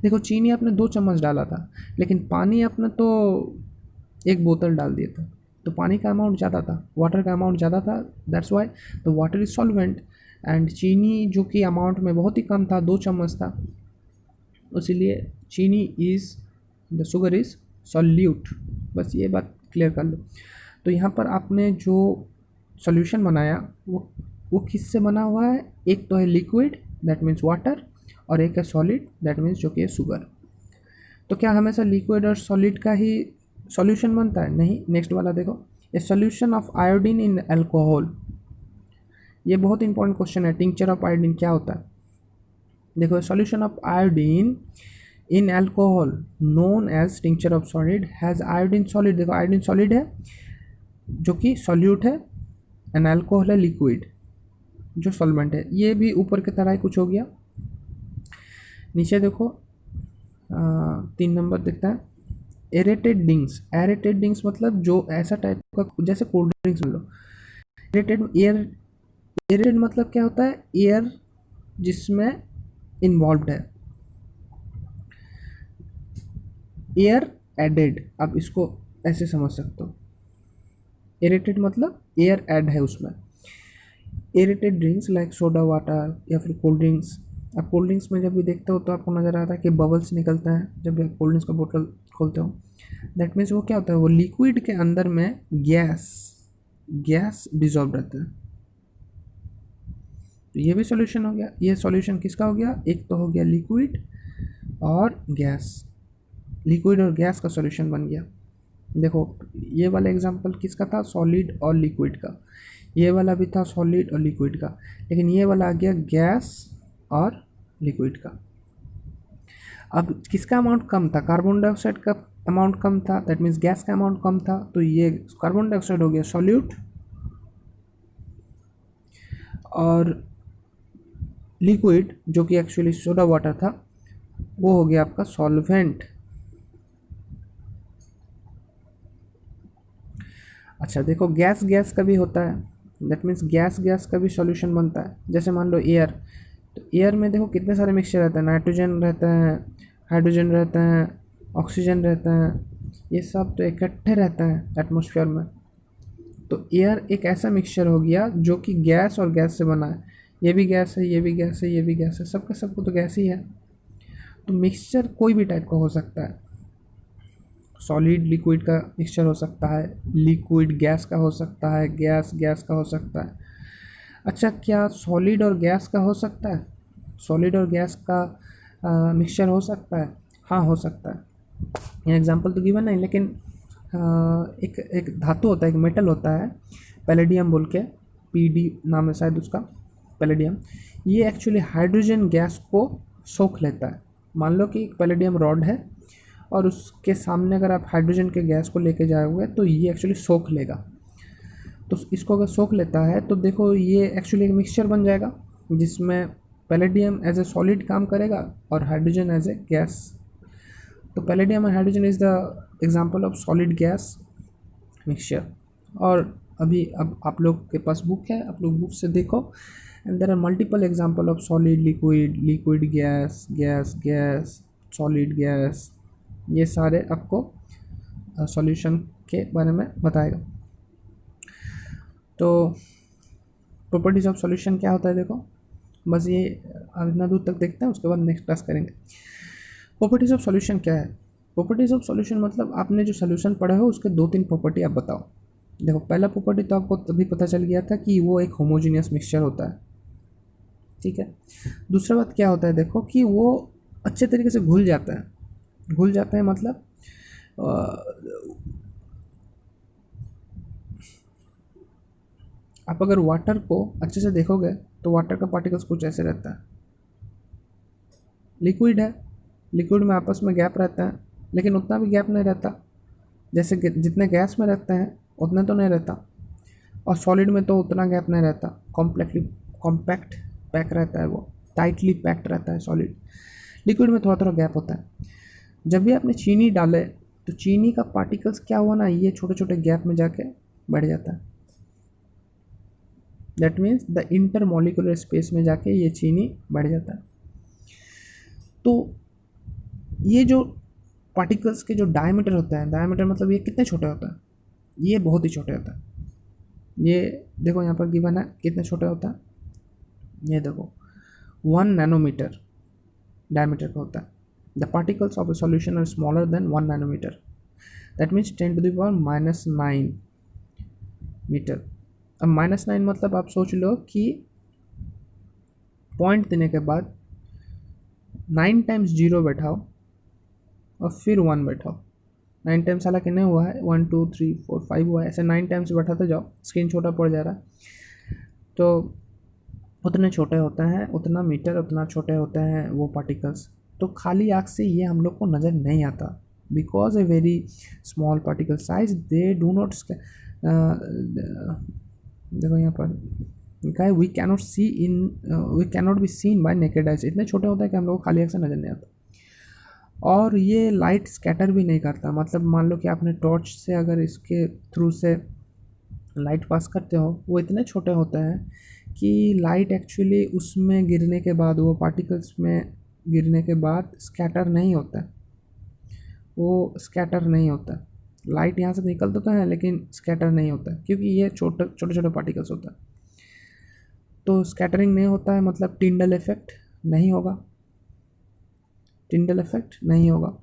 देखो चीनी आपने 2 चम्मच डाला था, लेकिन पानी आपने तो 1 बोतल डाल दिया था, तो पानी का अमाउंट ज़्यादा था, वाटर का अमाउंट ज़्यादा था, that's why the water is solvent. And चीनी जो कि अमाउंट में बहुत ही कम था, 2 चम्मच था, इसीलिए चीनी is, the sugar is solute. बस ये बात क्लियर कर लो। तो यहाँ पर आपने जो सॉल्यूशन बनाया वो किससे बना हुआ है? एक तो है लिक्विड दैट मीन्स वाटर, और एक है सॉलिड दैट मीन्स जो कि है शुगर। तो क्या हमेशा लिक्विड और सॉलिड का ही सॉल्यूशन बनता है? नहीं। नेक्स्ट वाला देखो, a solution of iodine in alcohol. ये बहुत इंपॉर्टेंट क्वेश्चन है, टिंचर ऑफ आयोडीन क्या होता है? देखो, solution of iodine in alcohol known as tincture of solid has iodine solid. देखो, आयोडीन सॉलिड है जो कि सॉल्यूट है, एंड अल्कोहल है लिक्विड जो सॉल्वेंट है। ये भी ऊपर की तरह ही कुछ हो गया। नीचे देखो 3 नंबर दिखता है, एरेटेड ड्रिंक्स। एरेटेड ड्रिंक्स मतलब जो ऐसा टाइप का, जैसे कोल्ड ड्रिंक्स लो। एरेटेड एयर, एरेटेड मतलब क्या होता है? एयर जिसमें इन्वॉल्व है, एयर एडेड, आप इसको ऐसे समझ सकते हो। एरेटेड मतलब एयर ऐड है उसमें। Aerated drinks like soda water या फिर कोल्ड ड्रिंक्स। आप कोल्ड ड्रिंक्स में जब भी देखते हो तो आपको नज़र आता है कि बबल्स निकलता है जब भी आप कोल्ड ड्रिंक्स का बोतल खोलते हो। दैट मीन्स वो क्या होता है? वो लिक्विड के अंदर में गैस डिजॉल्व रहता है। तो ये भी सॉल्यूशन हो गया। ये सॉल्यूशन किसका हो गया? एक तो हो गया लिक्विड और गैस, लिक्विड और गैस का सॉल्यूशन बन गया। देखो, ये वाला एग्जांपल किसका था? सॉलिड और लिक्विड का। ये वाला भी था सॉलिड और लिक्विड का, लेकिन ये वाला आ गया गैस और लिक्विड का। अब किसका अमाउंट कम था? कार्बन डाइऑक्साइड का अमाउंट कम था, दैट मीन्स गैस का अमाउंट कम था, तो ये कार्बन डाइऑक्साइड हो गया सॉल्यूट, और लिक्विड जो कि एक्चुअली सोडा वाटर था वो हो गया आपका सॉल्वेंट। अच्छा देखो, गैस गैस का भी होता है, दैट मीन्स गैस गैस का भी सॉल्यूशन बनता है। जैसे मान लो एयर, तो एयर में देखो कितने सारे मिक्सचर रहते हैं, नाइट्रोजन रहता है, हाइड्रोजन रहता है, ऑक्सीजन रहता है, ये सब तो इकट्ठे रहते हैं एटमॉस्फेयर में। तो एयर एक ऐसा मिक्सचर हो गया जो कि गैस और गैस से बना है। ये भी गैस है, ये भी गैस है, ये भी गैस है, सबका सबको तो गैस ही है। तो मिक्सचर कोई भी टाइप का हो सकता है। सॉलिड लिक्विड का मिक्सचर हो सकता है, लिक्विड गैस का हो सकता है, गैस गैस का हो सकता है। अच्छा, क्या सॉलिड और गैस का हो सकता है? सॉलिड और गैस का मिक्सचर हो सकता है? हाँ, हो सकता है। ये एग्जांपल तो गिवन नहीं, लेकिन एक एक धातु होता है, एक मेटल होता है पैलेडियम बोल के, पीडी नाम है शायद उसका, पैलेडियम। ये एक्चुअली हाइड्रोजन गैस को सोख लेता है। मान लो कि एक पैलेडियम रॉड है और उसके सामने अगर आप हाइड्रोजन के गैस को लेके जाओगे तो ये एक्चुअली सोख लेगा। तो इसको अगर सोख लेता है तो देखो ये एक्चुअली एक मिक्सचर बन जाएगा जिसमें पैलेडियम एज ए सॉलिड काम करेगा और हाइड्रोजन एज ए गैस। तो पैलेडियम और hydrogen is the example of solid gas mixture. और अभी अब आप लोग के पास बुक है, आप लोग बुक से देखो, and there are multiple example of solid liquid, liquid gas, gas gas, solid gas. ये सारे आपको सॉल्यूशन के बारे में बताएगा। तो प्रॉपर्टीज ऑफ सॉल्यूशन क्या होता है? देखो, बस ये इतना दूर तक देखते हैं, उसके बाद नेक्स्ट क्लास करेंगे। प्रॉपर्टीज ऑफ सॉल्यूशन क्या है? प्रॉपर्टीज ऑफ सॉल्यूशन मतलब आपने जो सॉल्यूशन पढ़ा हो उसके 2-3 प्रॉपर्टी आप बताओ। देखो, पहला प्रॉपर्टी तो आपको तभी पता चल गया था कि वो एक होमोजीनियस मिक्सचर होता है, ठीक है। दूसरा बात क्या होता है? देखो कि वो अच्छे तरीके से घुल जाता है। घुल जाता है मतलब आप अगर वाटर को अच्छे से देखोगे तो वाटर का पार्टिकल्स कुछ ऐसे रहता है। लिक्विड है, लिक्विड में आपस में गैप रहता है, लेकिन उतना भी गैप नहीं रहता जैसे जितने गैस में रहते हैं उतना तो नहीं रहता। और सॉलिड में तो उतना गैप नहीं रहता, कॉम्पैक्ट पैक रहता है, वो टाइटली पैक्ड रहता है सॉलिड। लिक्विड में थोड़ा थोड़ा गैप होता है। जब भी आपने चीनी डाले तो चीनी का पार्टिकल्स क्या हुआ ना, ये छोटे छोटे गैप में जाके बढ़ जाता है। That means the intermolecular space में जाके ये चीनी बढ़ जाता है। तो ये जो पार्टिकल्स के जो डायमीटर होता है, डायमीटर मतलब ये कितने छोटे होता है? ये बहुत ही छोटे होता है। ये देखो यहाँ पर गिवन है कितने छोटे होता है। ये देखो 1 नैनोमीटर डायमीटर का होता है। The particles of a solution are smaller than 1 nanometer. That means 10 to the power minus 9 metre. अब -9 मतलब आप सोच लो कि पॉइंट देने के बाद 9 टाइम्स 0 बैठाओ और फिर 1 बैठाओ. 9 टाइम्स हालांकि नहीं हुआ है, 1 2 3 4 5 हुआ है, ऐसे 9 टाइम्स बैठाते जाओ. स्क्रीन छोटा पड़ जा रहा है. तो उतने छोटे होते हैं, उतना मीटर उतना छोटे होते हैं वो पार्टिकल्स. तो खाली आँख से ये हम लोग को नज़र नहीं आता, because a very small particle size they do not. देखो यहाँ पर लिखा है we cannot see in we cannot be seen by naked eyes. इतने छोटे होते हैं कि हम लोग को खाली आँख से नज़र नहीं आता. और ये लाइट स्कैटर भी नहीं करता. मतलब मान लो कि आपने टॉर्च से अगर इसके थ्रू से लाइट पास करते हो, वो इतने छोटे होते हैं कि लाइट एक्चुअली उसमें गिरने के बाद, वो पार्टिकल्स में गिरने के बाद स्कैटर नहीं होता. वो स्कैटर नहीं होता. लाइट यहाँ से निकलता तो है लेकिन स्कैटर नहीं होता, क्योंकि ये छोटे छोटे पार्टिकल्स होता है. तो स्कैटरिंग नहीं होता है, मतलब टिंडल इफेक्ट नहीं होगा. टिंडल इफेक्ट नहीं होगा.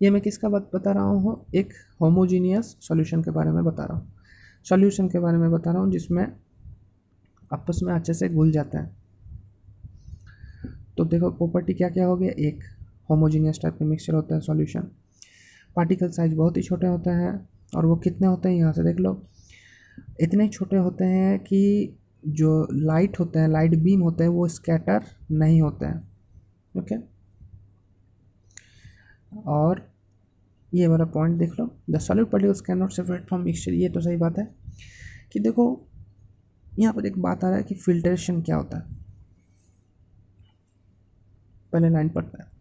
ये मैं किसका बात बता रहा हूँ? एक होमोजीनियस सॉल्यूशन के बारे में बता रहा हूँ. सॉल्यूशन के बारे में बता रहा हूँ जिसमें आपस में अच्छे से घुल जाते हैं. तो देखो प्रॉपर्टी क्या क्या हो गया. एक होमोजीनियस टाइप का मिक्सचर होता है सॉल्यूशन. पार्टिकल साइज बहुत ही छोटे होते हैं. और वो कितने होते हैं यहाँ से देख लो. इतने छोटे होते हैं कि जो लाइट होते हैं, लाइट बीम होते हैं, वो स्कैटर नहीं होते हैं. ओके. और ये वाला पॉइंट देख लो, the solid particles can not separate from mixture. ये तो सही बात है कि देखो यहाँ पर एक बात आ रहा है कि फिल्ट्रेशन क्या होता है. पहले लाइन पढ़ता है.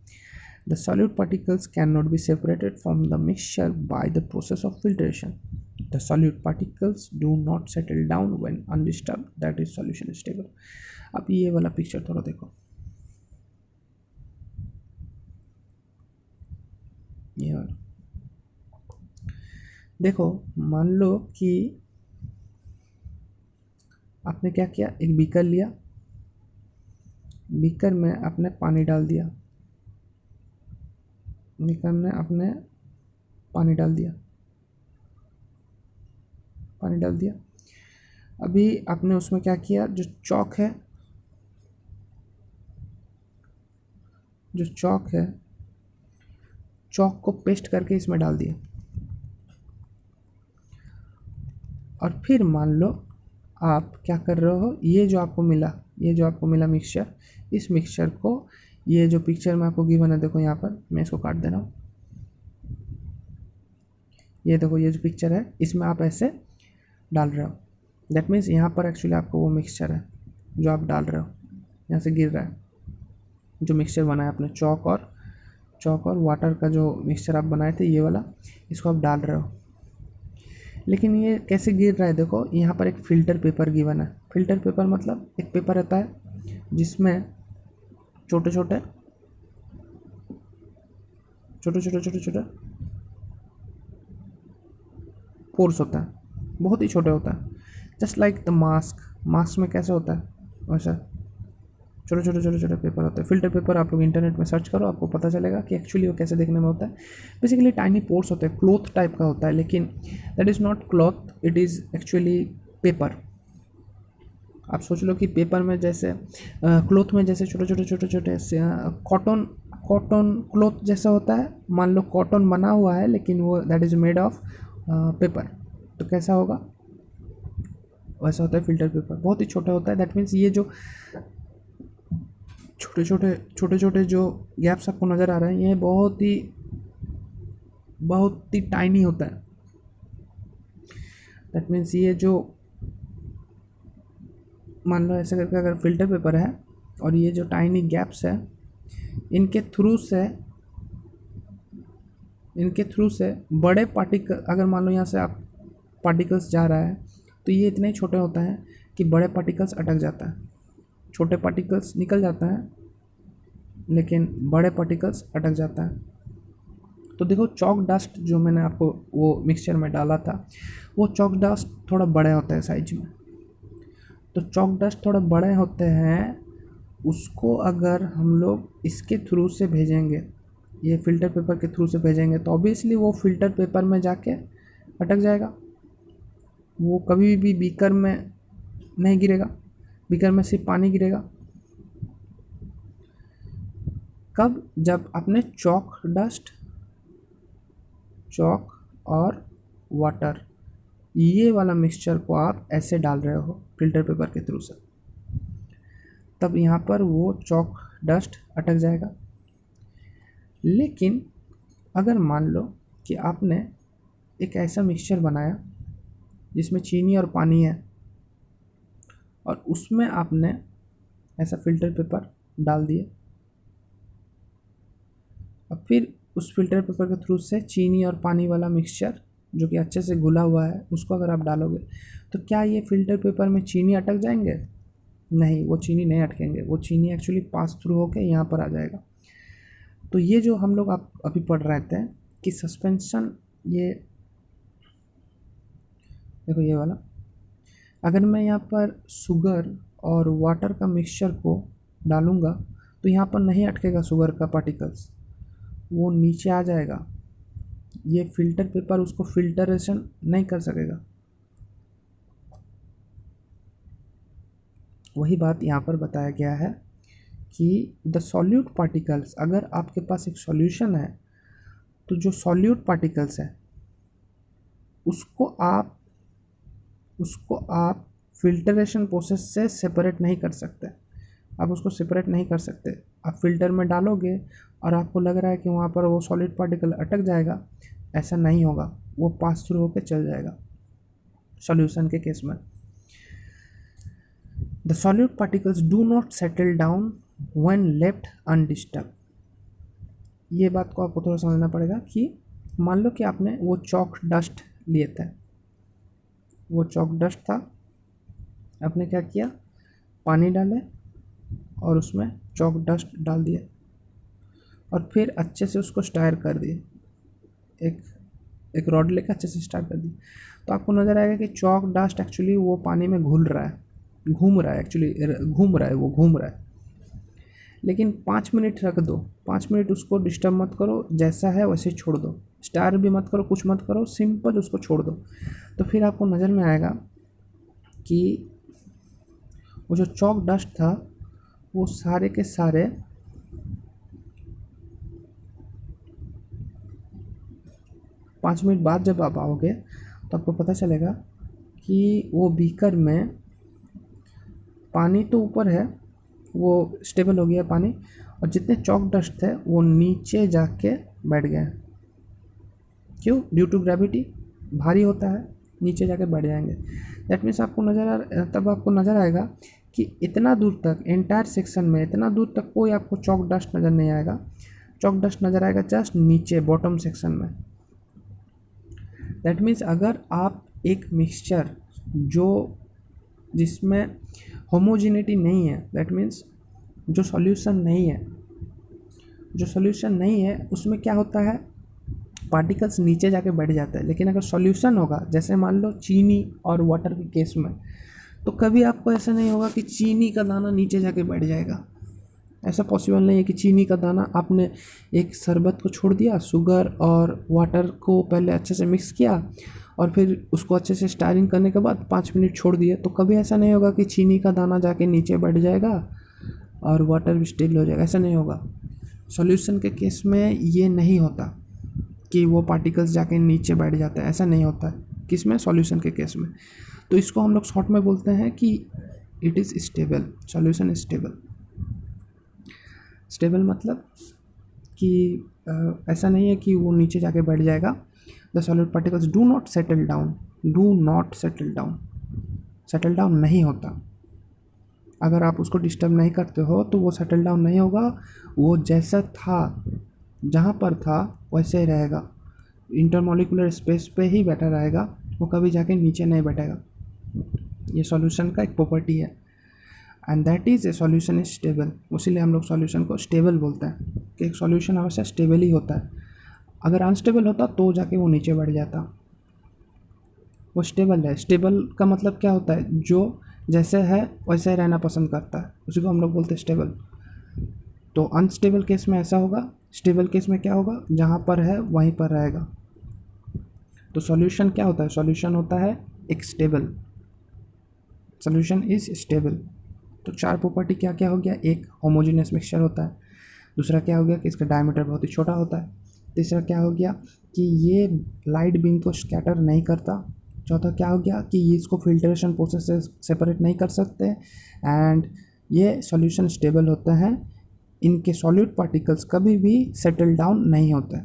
The solute particles cannot be separated from the mixture by the process of filtration. The solute particles do not settle down when undisturbed, that is solution stable. अब ये वाला पिक्चर थोड़ा देखो. ये वाला देखो. मान लो कि आपने क्या किया, एक बीकर लिया, बीकर में आपने पानी डाल दिया, बीकर में आपने पानी डाल दिया, पानी डाल दिया. अभी आपने उसमें क्या किया, जो चॉक है, जो चॉक है, चॉक को पेस्ट करके इसमें डाल दिया. और फिर मान लो आप क्या कर रहे हो, ये जो आपको मिला, ये जो आपको मिला मिक्सचर, इस मिक्सचर को, ये जो पिक्चर में आपको गिवन है, देखो यहाँ पर मैं इसको काट दे रहा हूँ. ये देखो ये जो पिक्चर है, इसमें आप ऐसे डाल रहे हो. दैट मीन्स यहाँ पर एक्चुअली आपको वो मिक्सचर है जो आप डाल रहे हो, यहाँ से गिर रहा है. जो मिक्सचर बनाया आपने, चॉक और वाटर का जो मिक्सचर आप बनाए थे, ये वाला, इसको आप डाल रहे हो. लेकिन ये कैसे गिर रहा है, देखो यहाँ पर एक फ़िल्टर पेपर गिवन है. फ़िल्टर पेपर मतलब एक पेपर रहता है जिसमें छोटे छोटे पोर्स होता है, बहुत ही छोटे होता है. जस्ट लाइक द मास्क में कैसे होता है, वैसा छोटे पेपर होते हैं. फ़िल्टर पेपर आप लोग इंटरनेट में सर्च करो, आपको पता चलेगा कि एक्चुअली वो कैसे देखने में होता है. बेसिकली टाइनी पोर्स होते हैं, क्लॉथ टाइप का होता है, लेकिन that is not cloth, it is actually paper. आप सोच लो कि पेपर में जैसे क्लॉथ में जैसे छोटे कॉटन क्लॉथ जैसा होता है. मान लो कॉटन बना हुआ है लेकिन वो that is made of paper. तो कैसा होगा, वैसा होता है फ़िल्टर पेपर. बहुत ही छोटा होता है. दैट मीन्स ये जो छोटे छोटे जो गैप्स आपको नज़र आ रहे हैं, ये बहुत ही टाइनी होता है. दैट मीन्स ये जो मान लो ऐसे करके अगर फ़िल्टर पेपर है और ये जो टाइनी गैप्स है, इनके थ्रू से बड़े पार्टिकल, अगर मान लो यहाँ से आप पार्टिकल्स जा रहा है तो ये इतने छोटे होता है कि बड़े पार्टिकल्स अटक जाता है. छोटे पार्टिकल्स निकल जाता है लेकिन बड़े पार्टिकल्स अटक जाता है. तो देखो चॉक डस्ट जो मैंने आपको वो मिक्सचर में डाला था, वो चॉक डस्ट थोड़ा बड़े होते हैं साइज में. तो चॉक डस्ट थोड़े बड़े होते हैं उसको अगर हम लोग इसके थ्रू से भेजेंगे, ये फ़िल्टर पेपर के थ्रू से भेजेंगे, तो ऑब्वियसली वो फ़िल्टर पेपर में जाके अटक जाएगा, वो कभी भी बीकर में नहीं गिरेगा, बीकर में सिर्फ पानी गिरेगा। कब? जब आपने चॉक और वाटर ये वाला मिक्सचर को आप ऐसे डाल रहे हो फिल्टर पेपर के थ्रू से, तब यहाँ पर वो चॉक डस्ट अटक जाएगा। लेकिन अगर मान लो कि आपने एक ऐसा मिक्सचर बनाया जिसमें चीनी और पानी है, और उसमें आपने ऐसा फ़िल्टर पेपर डाल दिए, और फिर उस फ़िल्टर पेपर के थ्रू से चीनी और पानी वाला मिक्सचर जो कि अच्छे से घुला हुआ है उसको अगर आप डालोगे, तो क्या ये फ़िल्टर पेपर में चीनी अटक जाएंगे? नहीं, वो चीनी नहीं अटकेंगे, वो चीनी एक्चुअली पास थ्रू होके यहाँ पर आ जाएगा। तो ये जो हम लोग आप अभी पढ़ रहे थे कि सस्पेंशन, ये देखो ये वाला, अगर मैं यहाँ पर शुगर और वाटर का मिक्सचर को डालूँगा तो यहाँ पर नहीं अटकेगा शुगर का पार्टिकल्स, वो नीचे आ जाएगा, ये फ़िल्टर पेपर उसको फिल्टरेशन नहीं कर सकेगा। वही बात यहाँ पर बताया गया है कि द सॉल्यूट पार्टिकल्स, अगर आपके पास एक सॉल्यूशन है तो जो सॉल्यूट पार्टिकल्स है उसको आप फिल्टरेशन प्रोसेस से सेपरेट नहीं कर सकते, आप उसको सेपरेट नहीं कर सकते। आप फिल्टर में डालोगे और आपको लग रहा है कि वहाँ पर वो सॉलिड पार्टिकल अटक जाएगा, ऐसा नहीं होगा, वो पास थ्रू होकर चल जाएगा सॉल्यूशन के केस में। The solid particles do not settle down when left undisturbed. ये बात को आपको थोड़ा समझना पड़ेगा कि मान लो कि आपने वो चॉक डस्ट लिए थे, वो चॉक डस्ट था, आपने क्या किया, पानी डाले और उसमें चॉक डस्ट डाल दिए और फिर अच्छे से उसको स्टायर कर दिए, एक रॉड लेकर अच्छे से स्टायर कर दिए, तो आपको नज़र आएगा कि चॉक डस्ट एक्चुअली वो पानी में घुल रहा है, घूम रहा है, एक्चुअली घूम रहा है। लेकिन 5 मिनट रख दो, 5 मिनट उसको डिस्टर्ब मत करो, जैसा है वैसे छोड़ दो, स्टार भी मत करो, कुछ मत करो, सिंपल उसको छोड़ दो, तो फिर आपको नज़र में आएगा कि वो जो चॉक डस्ट था वो सारे के सारे पाँच मिनट बाद जब आप आओगे तो आपको पता चलेगा कि वो बीकर में पानी तो ऊपर है, वो स्टेबल हो गया पानी, और जितने चॉक डस्ट थे वो नीचे जाके बैठ गए। क्यों? ड्यू टू ग्रेविटी, भारी होता है, नीचे जाके बैठ जाएंगे। दैट मीन्स तब आपको नज़र आएगा कि इतना दूर तक एंटायर सेक्शन में इतना दूर तक कोई आपको चॉक डस्ट नज़र नहीं आएगा, चॉक डस्ट नज़र आएगा जस्ट नीचे बॉटम सेक्शन में। दैट मीन्स अगर आप एक मिक्सचर जिसमें होमोजिनिटी नहीं है, दैट मीन्स जो सॉल्यूशन नहीं है उसमें क्या होता है, पार्टिकल्स नीचे जाके बैठ जाता है। लेकिन अगर सॉल्यूशन होगा, जैसे मान लो चीनी और वाटर के केस में, तो कभी आपको ऐसा नहीं होगा कि चीनी का दाना नीचे जाके बैठ जाएगा, ऐसा पॉसिबल नहीं है कि चीनी का दाना, आपने एक शरबत को छोड़ दिया, शुगर और वाटर को पहले अच्छे से मिक्स किया और फिर उसको अच्छे से स्टायरिंग करने के बाद 5 मिनट छोड़ दिए, तो कभी ऐसा नहीं होगा कि चीनी का दाना जाके नीचे बैठ जाएगा और वाटर भी स्टेबल हो जाएगा, ऐसा नहीं होगा। सॉल्यूशन के केस में ये नहीं होता कि वो पार्टिकल्स जाके नीचे बैठ जाते हैं, ऐसा नहीं होता है। किस में? सॉल्यूशन के केस में। तो इसको हम लोग शॉर्ट में बोलते हैं कि it is stable, solution is stable. Stable मतलब कि ऐसा नहीं है कि वो नीचे जाके बैठ जाएगा। The solid particles do not settle down, settle down नहीं होता। अगर आप उसको डिस्टर्ब नहीं करते हो तो वो सेटल डाउन नहीं होगा, वो जैसा था, जहाँ पर था वैसे ही रहेगा, इंटरमॉलिक्यूलर स्पेस पे ही बैठा रहेगा, वो कभी जाके नीचे नहीं बैठेगा। ये सॉल्यूशन का एक प्रॉपर्टी है, and that is a solution is stable. इसीलिए हम लोग सॉल्यूशन को स्टेबल बोलते हैं कि एक सॉल्यूशन हमेशा स्टेबल ही होता है। अगर अनस्टेबल होता तो जाके वो नीचे बैठ जाता। वो स्टेबल है। स्टेबल का मतलब क्या होता है? जो जैसे है वैसे ही रहना पसंद करता है, उसी को हम लोग बोलते हैं स्टेबल। तो अनस्टेबल केस में ऐसा होगा, स्टेबल केस में क्या होगा, जहाँ पर है वहीं पर रहेगा। तो सॉल्यूशन क्या होता है, सॉल्यूशन होता है एक स्टेबल, सॉल्यूशन इज स्टेबल। तो चार प्रॉपर्टी क्या क्या हो गया, एक होमोजेनियस मिक्सचर होता है, दूसरा क्या हो गया कि इसका डायमीटर बहुत ही छोटा होता है, तीसरा क्या हो गया कि ये लाइट बीम को स्कैटर नहीं करता, चौथा क्या हो गया कि ये इसको फिल्ट्रेशन प्रोसेस से सेपरेट नहीं कर सकते, एंड ये सॉल्यूशन स्टेबल होते हैं, इनके सॉलिड पार्टिकल्स कभी भी सेटल डाउन नहीं होते।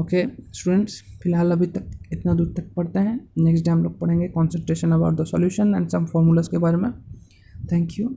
ओके स्टूडेंट्स, फिलहाल अभी तक इतना दूर तक पढ़ते हैं। नेक्स्ट डे हम लोग पढ़ेंगे concentration about the solution and some formulas के बारे में। Thank you.